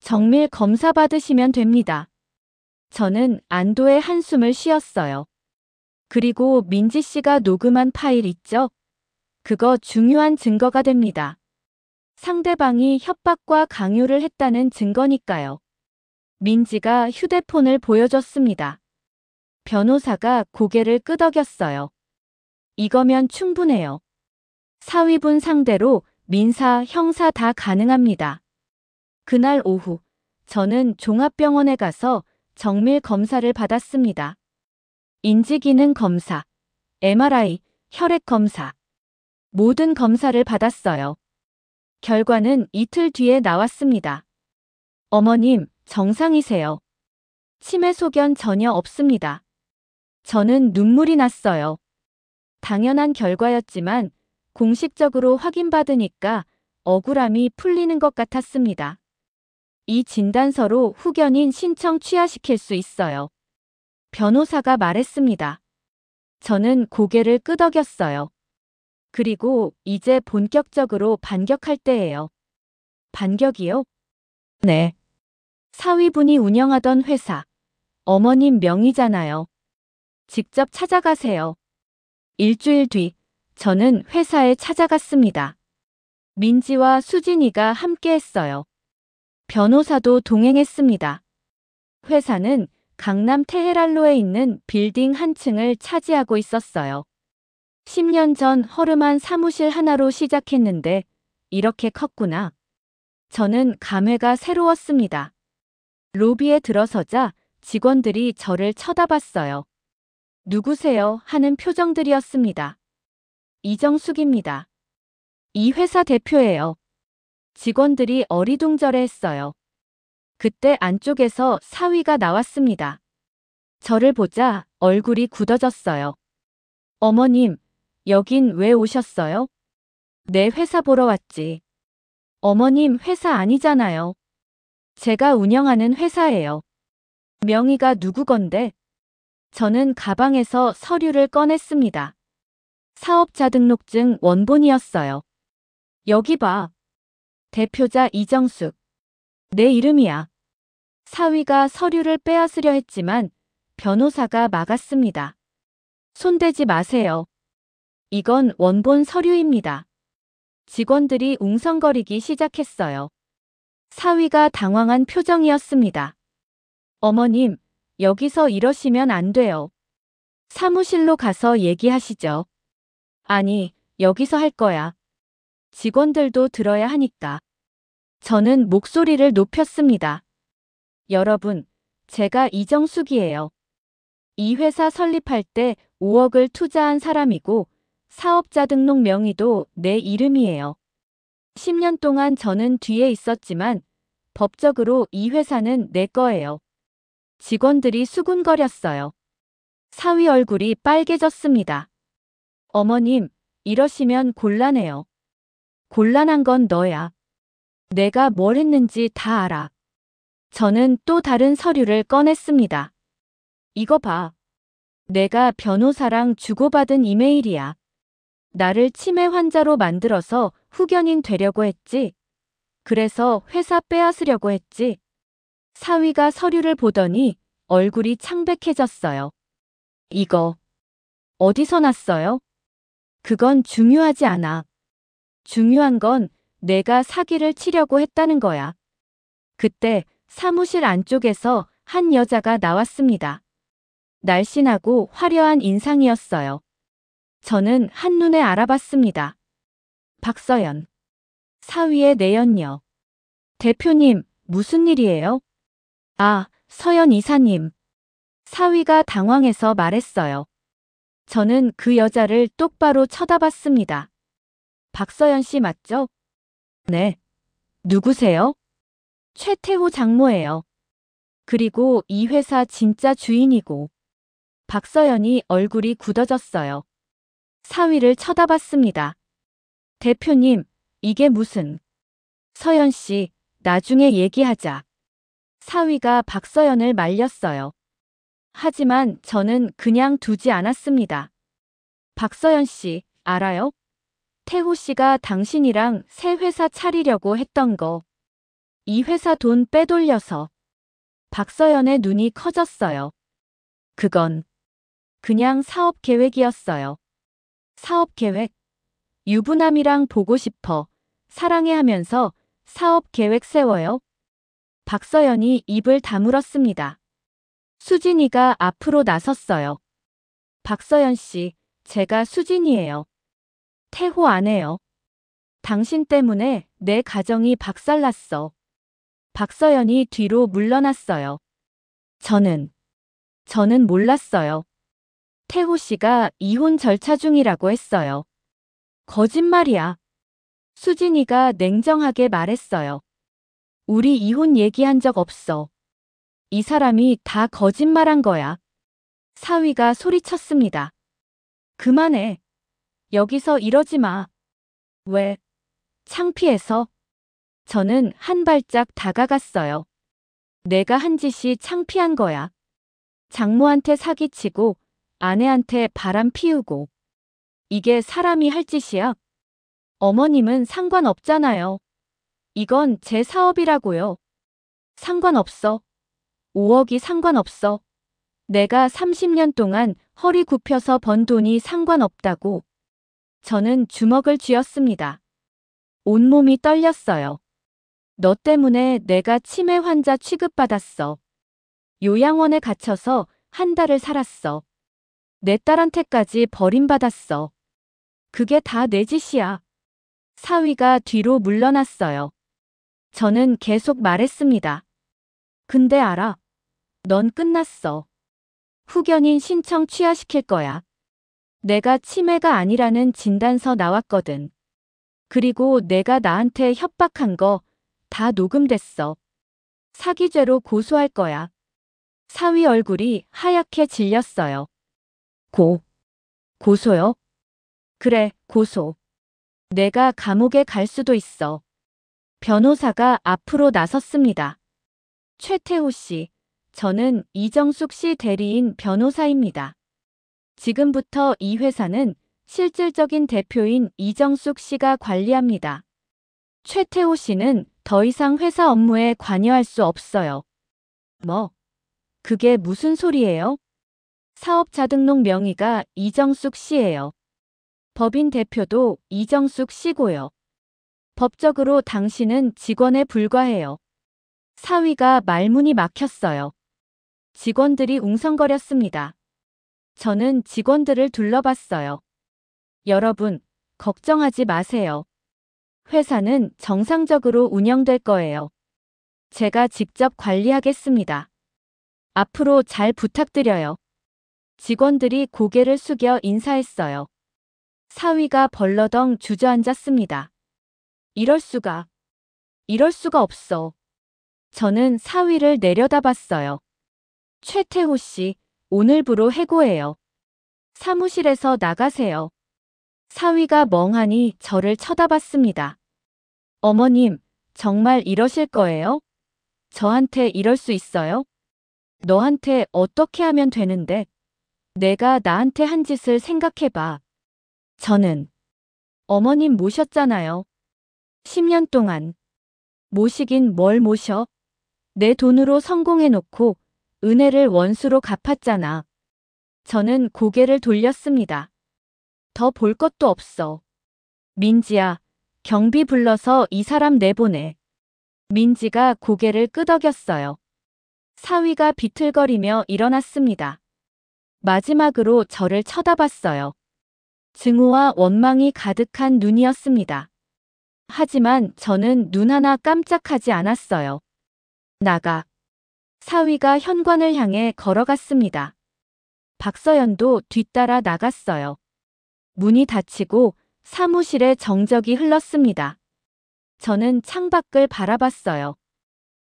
정밀 검사 받으시면 됩니다. 저는 안도의 한숨을 쉬었어요. 그리고 민지 씨가 녹음한 파일 있죠? 그거 중요한 증거가 됩니다. 상대방이 협박과 강요를 했다는 증거니까요. 민지가 휴대폰을 보여줬습니다. 변호사가 고개를 끄덕였어요. 이거면 충분해요. 사위분 상대로 민사, 형사 다 가능합니다. 그날 오후, 저는 종합병원에 가서 정밀 검사를 받았습니다. 인지기능 검사, MRI, 혈액 검사. 모든 검사를 받았어요. 결과는 이틀 뒤에 나왔습니다. 어머님, 정상이세요. 치매 소견 전혀 없습니다. 저는 눈물이 났어요. 당연한 결과였지만 공식적으로 확인받으니까 억울함이 풀리는 것 같았습니다. 이 진단서로 후견인 신청 취하시킬 수 있어요. 변호사가 말했습니다. 저는 고개를 끄덕였어요. 그리고 이제 본격적으로 반격할 때예요. 반격이요? 네. 사위분이 운영하던 회사, 어머님 명의잖아요. 직접 찾아가세요. 일주일 뒤, 저는 회사에 찾아갔습니다. 민지와 수진이가 함께 했어요. 변호사도 동행했습니다. 회사는 강남 테헤랄로에 있는 빌딩 한 층을 차지하고 있었어요. 10년 전 허름한 사무실 하나로 시작했는데 이렇게 컸구나. 저는 감회가 새로웠습니다. 로비에 들어서자 직원들이 저를 쳐다봤어요. 누구세요? 하는 표정들이었습니다. 이정숙입니다. 이 회사 대표예요. 직원들이 어리둥절해했어요. 그때 안쪽에서 사위가 나왔습니다. 저를 보자 얼굴이 굳어졌어요. 어머님, 여긴 왜 오셨어요? 내 회사 보러 왔지. 어머님 회사 아니잖아요. 제가 운영하는 회사예요. 명의가 누구 건데? 저는 가방에서 서류를 꺼냈습니다. 사업자 등록증 원본이었어요. 여기 봐. 대표자 이정숙. 내 이름이야. 사위가 서류를 빼앗으려 했지만 변호사가 막았습니다. 손대지 마세요. 이건 원본 서류입니다. 직원들이 웅성거리기 시작했어요. 사위가 당황한 표정이었습니다. 어머님, 여기서 이러시면 안 돼요. 사무실로 가서 얘기하시죠. 아니, 여기서 할 거야. 직원들도 들어야 하니까. 저는 목소리를 높였습니다. 여러분, 제가 이정숙이에요. 이 회사 설립할 때 5억을 투자한 사람이고 사업자 등록 명의도 내 이름이에요. 10년 동안 저는 뒤에 있었지만 법적으로 이 회사는 내 거예요. 직원들이 수군거렸어요. 사위 얼굴이 빨개졌습니다. 어머님, 이러시면 곤란해요. 곤란한 건 너야. 내가 뭘 했는지 다 알아. 저는 또 다른 서류를 꺼냈습니다. 이거 봐. 내가 변호사랑 주고받은 이메일이야. 나를 치매 환자로 만들어서 후견인 되려고 했지. 그래서 회사 빼앗으려고 했지. 사위가 서류를 보더니 얼굴이 창백해졌어요. 이거 어디서 났어요? 그건 중요하지 않아. 중요한 건 내가 사기를 치려고 했다는 거야. 그때 사무실 안쪽에서 한 여자가 나왔습니다. 날씬하고 화려한 인상이었어요. 저는 한눈에 알아봤습니다. 박서연. 사위의 내연녀. 대표님, 무슨 일이에요? 아, 서연 이사님. 사위가 당황해서 말했어요. 저는 그 여자를 똑바로 쳐다봤습니다. 박서연 씨 맞죠? 네. 누구세요? 최태호 장모예요. 그리고 이 회사 진짜 주인이고. 박서연이 얼굴이 굳어졌어요. 사위를 쳐다봤습니다. 대표님, 이게 무슨... 서연 씨, 나중에 얘기하자. 사위가 박서연을 말렸어요. 하지만 저는 그냥 두지 않았습니다. 박서연 씨, 알아요? 태호 씨가 당신이랑 새 회사 차리려고 했던 거. 이 회사 돈 빼돌려서. 박서연의 눈이 커졌어요. 그건 그냥 사업 계획이었어요. 사업 계획? 유부남이랑 보고 싶어. 사랑해 하면서 사업 계획 세워요? 박서연이 입을 다물었습니다. 수진이가 앞으로 나섰어요. 박서연 씨, 제가 수진이에요. 태호 안 해요. 당신 때문에 내 가정이 박살났어. 박서연이 뒤로 물러났어요. 저는 몰랐어요. 태호 씨가 이혼 절차 중이라고 했어요. 거짓말이야. 수진이가 냉정하게 말했어요. 우리 이혼 얘기한 적 없어. 이 사람이 다 거짓말한 거야. 사위가 소리쳤습니다. 그만해. 여기서 이러지 마. 왜? 창피해서? 저는 한 발짝 다가갔어요. 내가 한 짓이 창피한 거야. 장모한테 사기치고 아내한테 바람 피우고. 이게 사람이 할 짓이야? 어머님은 상관없잖아요. 이건 제 사업이라고요. 상관없어. 5억이 상관없어. 내가 30년 동안 허리 굽혀서 번 돈이 상관없다고. 저는 주먹을 쥐었습니다. 온몸이 떨렸어요. 너 때문에 내가 치매 환자 취급받았어. 요양원에 갇혀서 한 달을 살았어. 내 딸한테까지 버림받았어. 그게 다 내 짓이야. 사위가 뒤로 물러났어요. 저는 계속 말했습니다. 근데 알아. 넌 끝났어. 후견인 신청 취하시킬 거야. 내가 치매가 아니라는 진단서 나왔거든. 그리고 내가 나한테 협박한 거 다 녹음됐어. 사기죄로 고소할 거야. 사위 얼굴이 하얗게 질렸어요. 고소요? 그래, 고소. 내가 감옥에 갈 수도 있어. 변호사가 앞으로 나섰습니다. 최태호 씨, 저는 이정숙 씨 대리인 변호사입니다. 지금부터 이 회사는 실질적인 대표인 이정숙 씨가 관리합니다. 최태호 씨는 더 이상 회사 업무에 관여할 수 없어요. 뭐? 그게 무슨 소리예요? 사업자 등록 명의가 이정숙 씨예요. 법인 대표도 이정숙 씨고요. 법적으로 당신은 직원에 불과해요. 사위가 말문이 막혔어요. 직원들이 웅성거렸습니다. 저는 직원들을 둘러봤어요. 여러분, 걱정하지 마세요. 회사는 정상적으로 운영될 거예요. 제가 직접 관리하겠습니다. 앞으로 잘 부탁드려요. 직원들이 고개를 숙여 인사했어요. 사위가 벌러덩 주저앉았습니다. 이럴 수가 없어. 저는 사위를 내려다봤어요. 최태호 씨, 오늘부로 해고해요. 사무실에서 나가세요. 사위가 멍하니 저를 쳐다봤습니다. 어머님, 정말 이러실 거예요? 저한테 이럴 수 있어요? 너한테 어떻게 하면 되는데? 내가 나한테 한 짓을 생각해봐. 저는 어머님 모셨잖아요. 10년 동안. 모시긴 뭘 모셔? 내 돈으로 성공해놓고 은혜를 원수로 갚았잖아. 저는 고개를 돌렸습니다. 더 볼 것도 없어. 민지야, 경비 불러서 이 사람 내보내. 민지가 고개를 끄덕였어요. 사위가 비틀거리며 일어났습니다. 마지막으로 저를 쳐다봤어요. 증오와 원망이 가득한 눈이었습니다. 하지만 저는 눈 하나 깜짝하지 않았어요. 나가. 사위가 현관을 향해 걸어갔습니다. 박서연도 뒤따라 나갔어요. 문이 닫히고 사무실에 정적이 흘렀습니다. 저는 창밖을 바라봤어요.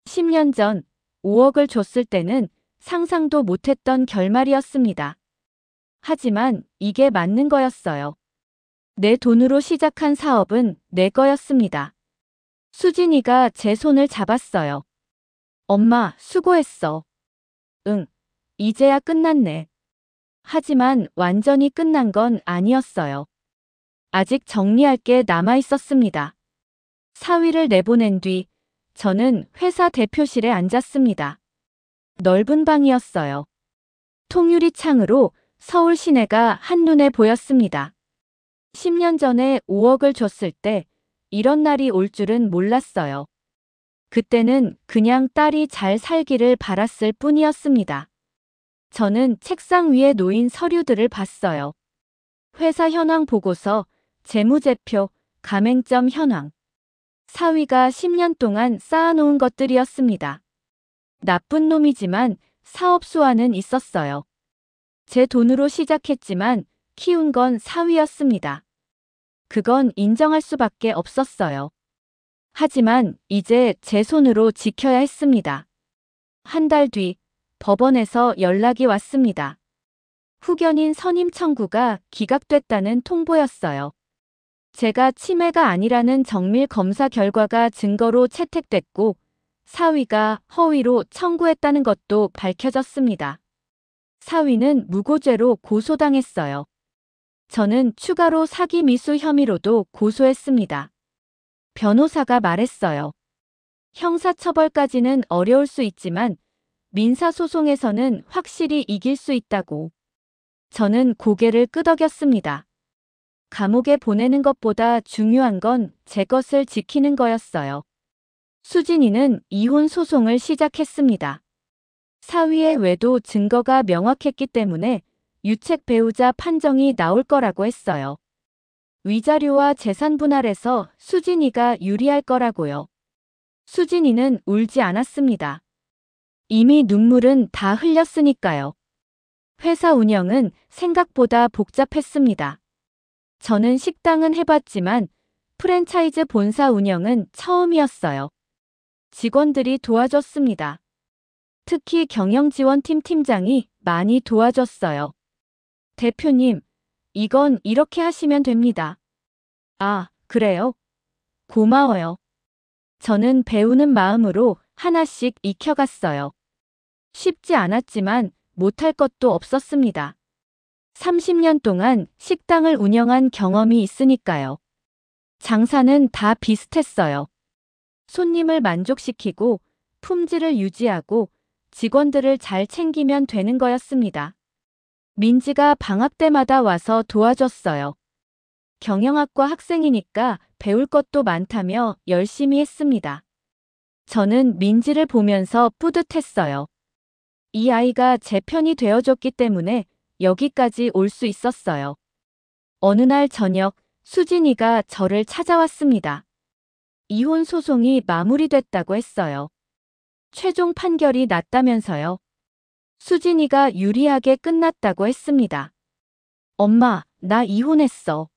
10년 전 5억을 줬을 때는 상상도 못했던 결말이었습니다. 하지만 이게 맞는 거였어요. 내 돈으로 시작한 사업은 내 거였습니다. 수진이가 제 손을 잡았어요. 엄마, 수고했어. 응, 이제야 끝났네. 하지만 완전히 끝난 건 아니었어요. 아직 정리할 게 남아 있었습니다. 사위를 내보낸 뒤 저는 회사 대표실에 앉았습니다. 넓은 방이었어요. 통유리 창으로 서울 시내가 한눈에 보였습니다. 10년 전에 5억을 줬을 때 이런 날이 올 줄은 몰랐어요. 그때는 그냥 딸이 잘 살기를 바랐을 뿐이었습니다. 저는 책상 위에 놓인 서류들을 봤어요. 회사 현황 보고서, 재무제표, 가맹점 현황. 사위가 10년 동안 쌓아놓은 것들이었습니다. 나쁜 놈이지만 사업 수완은 있었어요. 제 돈으로 시작했지만 키운 건 사위였습니다. 그건 인정할 수밖에 없었어요. 하지만 이제 제 손으로 지켜야 했습니다. 한 달 뒤 법원에서 연락이 왔습니다. 후견인 선임 청구가 기각됐다는 통보였어요. 제가 치매가 아니라는 정밀 검사 결과가 증거로 채택됐고 사위가 허위로 청구했다는 것도 밝혀졌습니다. 사위는 무고죄로 고소당했어요. 저는 추가로 사기 미수 혐의로도 고소했습니다. 변호사가 말했어요. 형사처벌까지는 어려울 수 있지만 민사소송에서는 확실히 이길 수 있다고. 저는 고개를 끄덕였습니다. 감옥에 보내는 것보다 중요한 건 제 것을 지키는 거였어요. 수진이는 이혼 소송을 시작했습니다. 사위의 외도 증거가 명확했기 때문에 유책 배우자 판정이 나올 거라고 했어요. 위자료와 재산 분할에서 수진이가 유리할 거라고요. 수진이는 울지 않았습니다. 이미 눈물은 다 흘렸으니까요. 회사 운영은 생각보다 복잡했습니다. 저는 식당은 해봤지만 프랜차이즈 본사 운영은 처음이었어요. 직원들이 도와줬습니다. 특히 경영지원팀 팀장이 많이 도와줬어요. 대표님, 이건 이렇게 하시면 됩니다. 아, 그래요? 고마워요. 저는 배우는 마음으로 하나씩 익혀갔어요. 쉽지 않았지만 못할 것도 없었습니다. 30년 동안 식당을 운영한 경험이 있으니까요. 장사는 다 비슷했어요. 손님을 만족시키고 품질을 유지하고 직원들을 잘 챙기면 되는 거였습니다. 민지가 방학 때마다 와서 도와줬어요. 경영학과 학생이니까 배울 것도 많다며 열심히 했습니다. 저는 민지를 보면서 뿌듯했어요. 이 아이가 제 편이 되어줬기 때문에 여기까지 올 수 있었어요. 어느 날 저녁 수진이가 저를 찾아왔습니다. 이혼 소송이 마무리됐다고 했어요. 최종 판결이 났다면서요. 수진이가 유리하게 끝났다고 했습니다. 엄마, 나 이혼했어.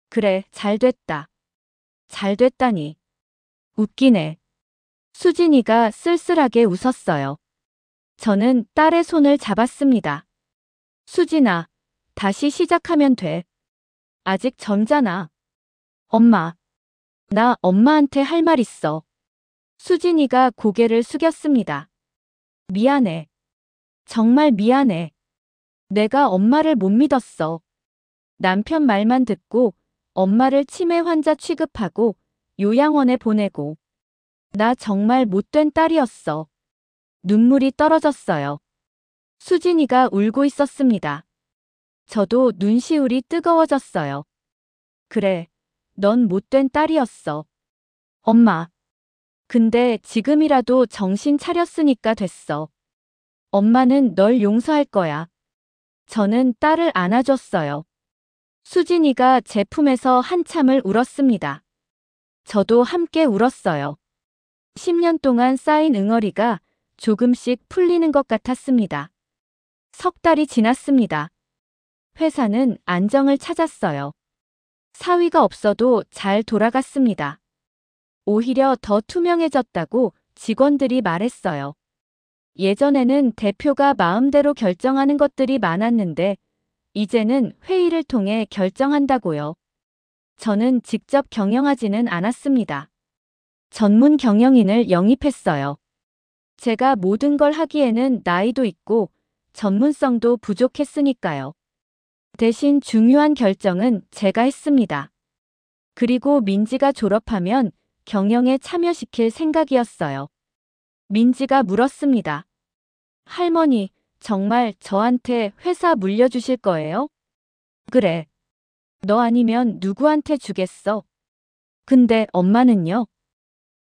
그래, 잘 됐다. 잘 됐다니. 웃기네. 수진이가 쓸쓸하게 웃었어요. 저는 딸의 손을 잡았습니다. 수진아, 다시 시작하면 돼. 아직 젊잖아. 엄마, 나 엄마한테 할 말 있어. 수진이가 고개를 숙였습니다. 미안해. 정말 미안해. 내가 엄마를 못 믿었어. 남편 말만 듣고 엄마를 치매 환자 취급하고 요양원에 보내고. 나 정말 못된 딸이었어. 눈물이 떨어졌어요. 수진이가 울고 있었습니다. 저도 눈시울이 뜨거워졌어요. 그래, 넌 못된 딸이었어. 엄마. 근데 지금이라도 정신 차렸으니까 됐어. 엄마는 널 용서할 거야. 저는 딸을 안아줬어요. 수진이가 제 품에서 한참을 울었습니다. 저도 함께 울었어요. 10년 동안 쌓인 응어리가 조금씩 풀리는 것 같았습니다. 석 달이 지났습니다. 회사는 안정을 찾았어요. 사위가 없어도 잘 돌아갔습니다. 오히려 더 투명해졌다고 직원들이 말했어요. 예전에는 대표가 마음대로 결정하는 것들이 많았는데 이제는 회의를 통해 결정한다고요. 저는 직접 경영하지는 않았습니다. 전문 경영인을 영입했어요. 제가 모든 걸 하기에는 나이도 있고 전문성도 부족했으니까요. 대신 중요한 결정은 제가 했습니다. 그리고 민지가 졸업하면 경영에 참여시킬 생각이었어요. 민지가 물었습니다. 할머니, 정말 저한테 회사 물려주실 거예요? 그래. 너 아니면 누구한테 주겠어? 근데 엄마는요?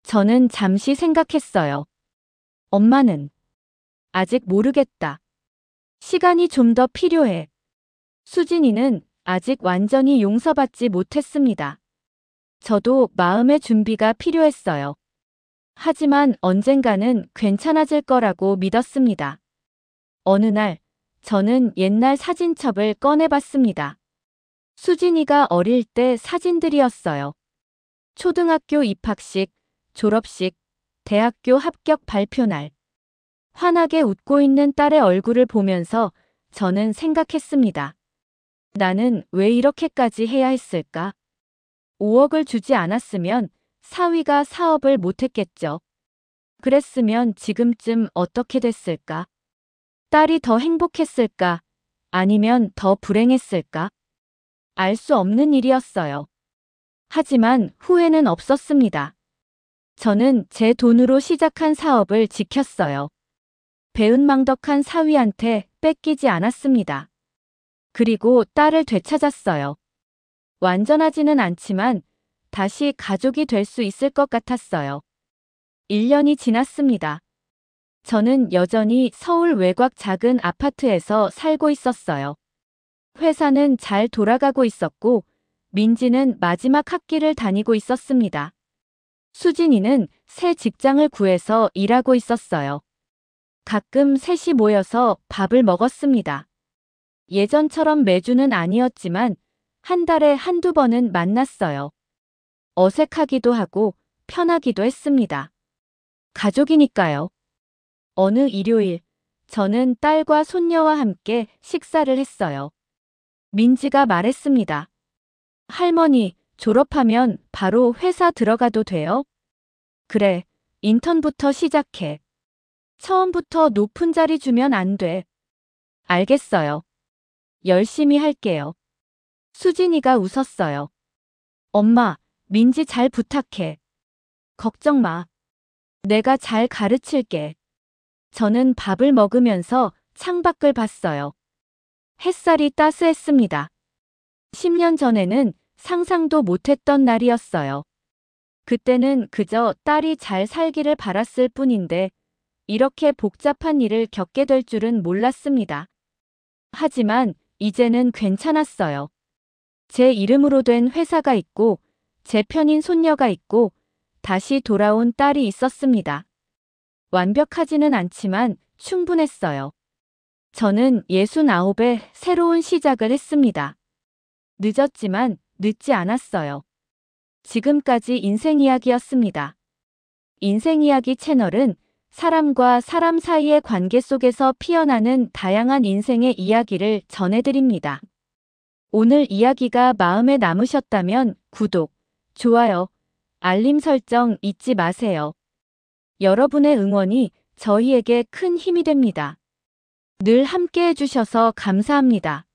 저는 잠시 생각했어요. 엄마는 아직 모르겠다. 시간이 좀 더 필요해. 수진이는 아직 완전히 용서받지 못했습니다. 저도 마음의 준비가 필요했어요. 하지만 언젠가는 괜찮아질 거라고 믿었습니다. 어느 날, 저는 옛날 사진첩을 꺼내봤습니다. 수진이가 어릴 때 사진들이었어요. 초등학교 입학식, 졸업식, 대학교 합격 발표날. 환하게 웃고 있는 딸의 얼굴을 보면서 저는 생각했습니다. 나는 왜 이렇게까지 해야 했을까? 5억을 주지 않았으면 사위가 사업을 못했겠죠. 그랬으면 지금쯤 어떻게 됐을까? 딸이 더 행복했을까? 아니면 더 불행했을까? 알 수 없는 일이었어요. 하지만 후회는 없었습니다. 저는 제 돈으로 시작한 사업을 지켰어요. 배은망덕한 사위한테 뺏기지 않았습니다. 그리고 딸을 되찾았어요. 완전하지는 않지만 다시 가족이 될 수 있을 것 같았어요. 1년이 지났습니다. 저는 여전히 서울 외곽 작은 아파트에서 살고 있었어요. 회사는 잘 돌아가고 있었고 민지는 마지막 학기를 다니고 있었습니다. 수진이는 새 직장을 구해서 일하고 있었어요. 가끔 셋이 모여서 밥을 먹었습니다. 예전처럼 매주는 아니었지만 한 달에 한두 번은 만났어요. 어색하기도 하고 편하기도 했습니다. 가족이니까요. 어느 일요일, 저는 딸과 손녀와 함께 식사를 했어요. 민지가 말했습니다. 할머니, 졸업하면 바로 회사 들어가도 돼요? 그래, 인턴부터 시작해. 처음부터 높은 자리 주면 안 돼. 알겠어요. 열심히 할게요. 수진이가 웃었어요. 엄마, 민지 잘 부탁해. 걱정 마. 내가 잘 가르칠게. 저는 밥을 먹으면서 창밖을 봤어요. 햇살이 따스했습니다. 10년 전에는 상상도 못했던 날이었어요. 그때는 그저 딸이 잘 살기를 바랐을 뿐인데 이렇게 복잡한 일을 겪게 될 줄은 몰랐습니다. 하지만 이제는 괜찮았어요. 제 이름으로 된 회사가 있고, 제 편인 손녀가 있고, 다시 돌아온 딸이 있었습니다. 완벽하지는 않지만 충분했어요. 저는 69에 새로운 시작을 했습니다. 늦었지만 늦지 않았어요. 지금까지 인생 이야기였습니다. 인생 이야기 채널은 사람과 사람 사이의 관계 속에서 피어나는 다양한 인생의 이야기를 전해드립니다. 오늘 이야기가 마음에 남으셨다면 구독, 좋아요, 알림 설정 잊지 마세요. 여러분의 응원이 저희에게 큰 힘이 됩니다. 늘 함께 해주셔서 감사합니다.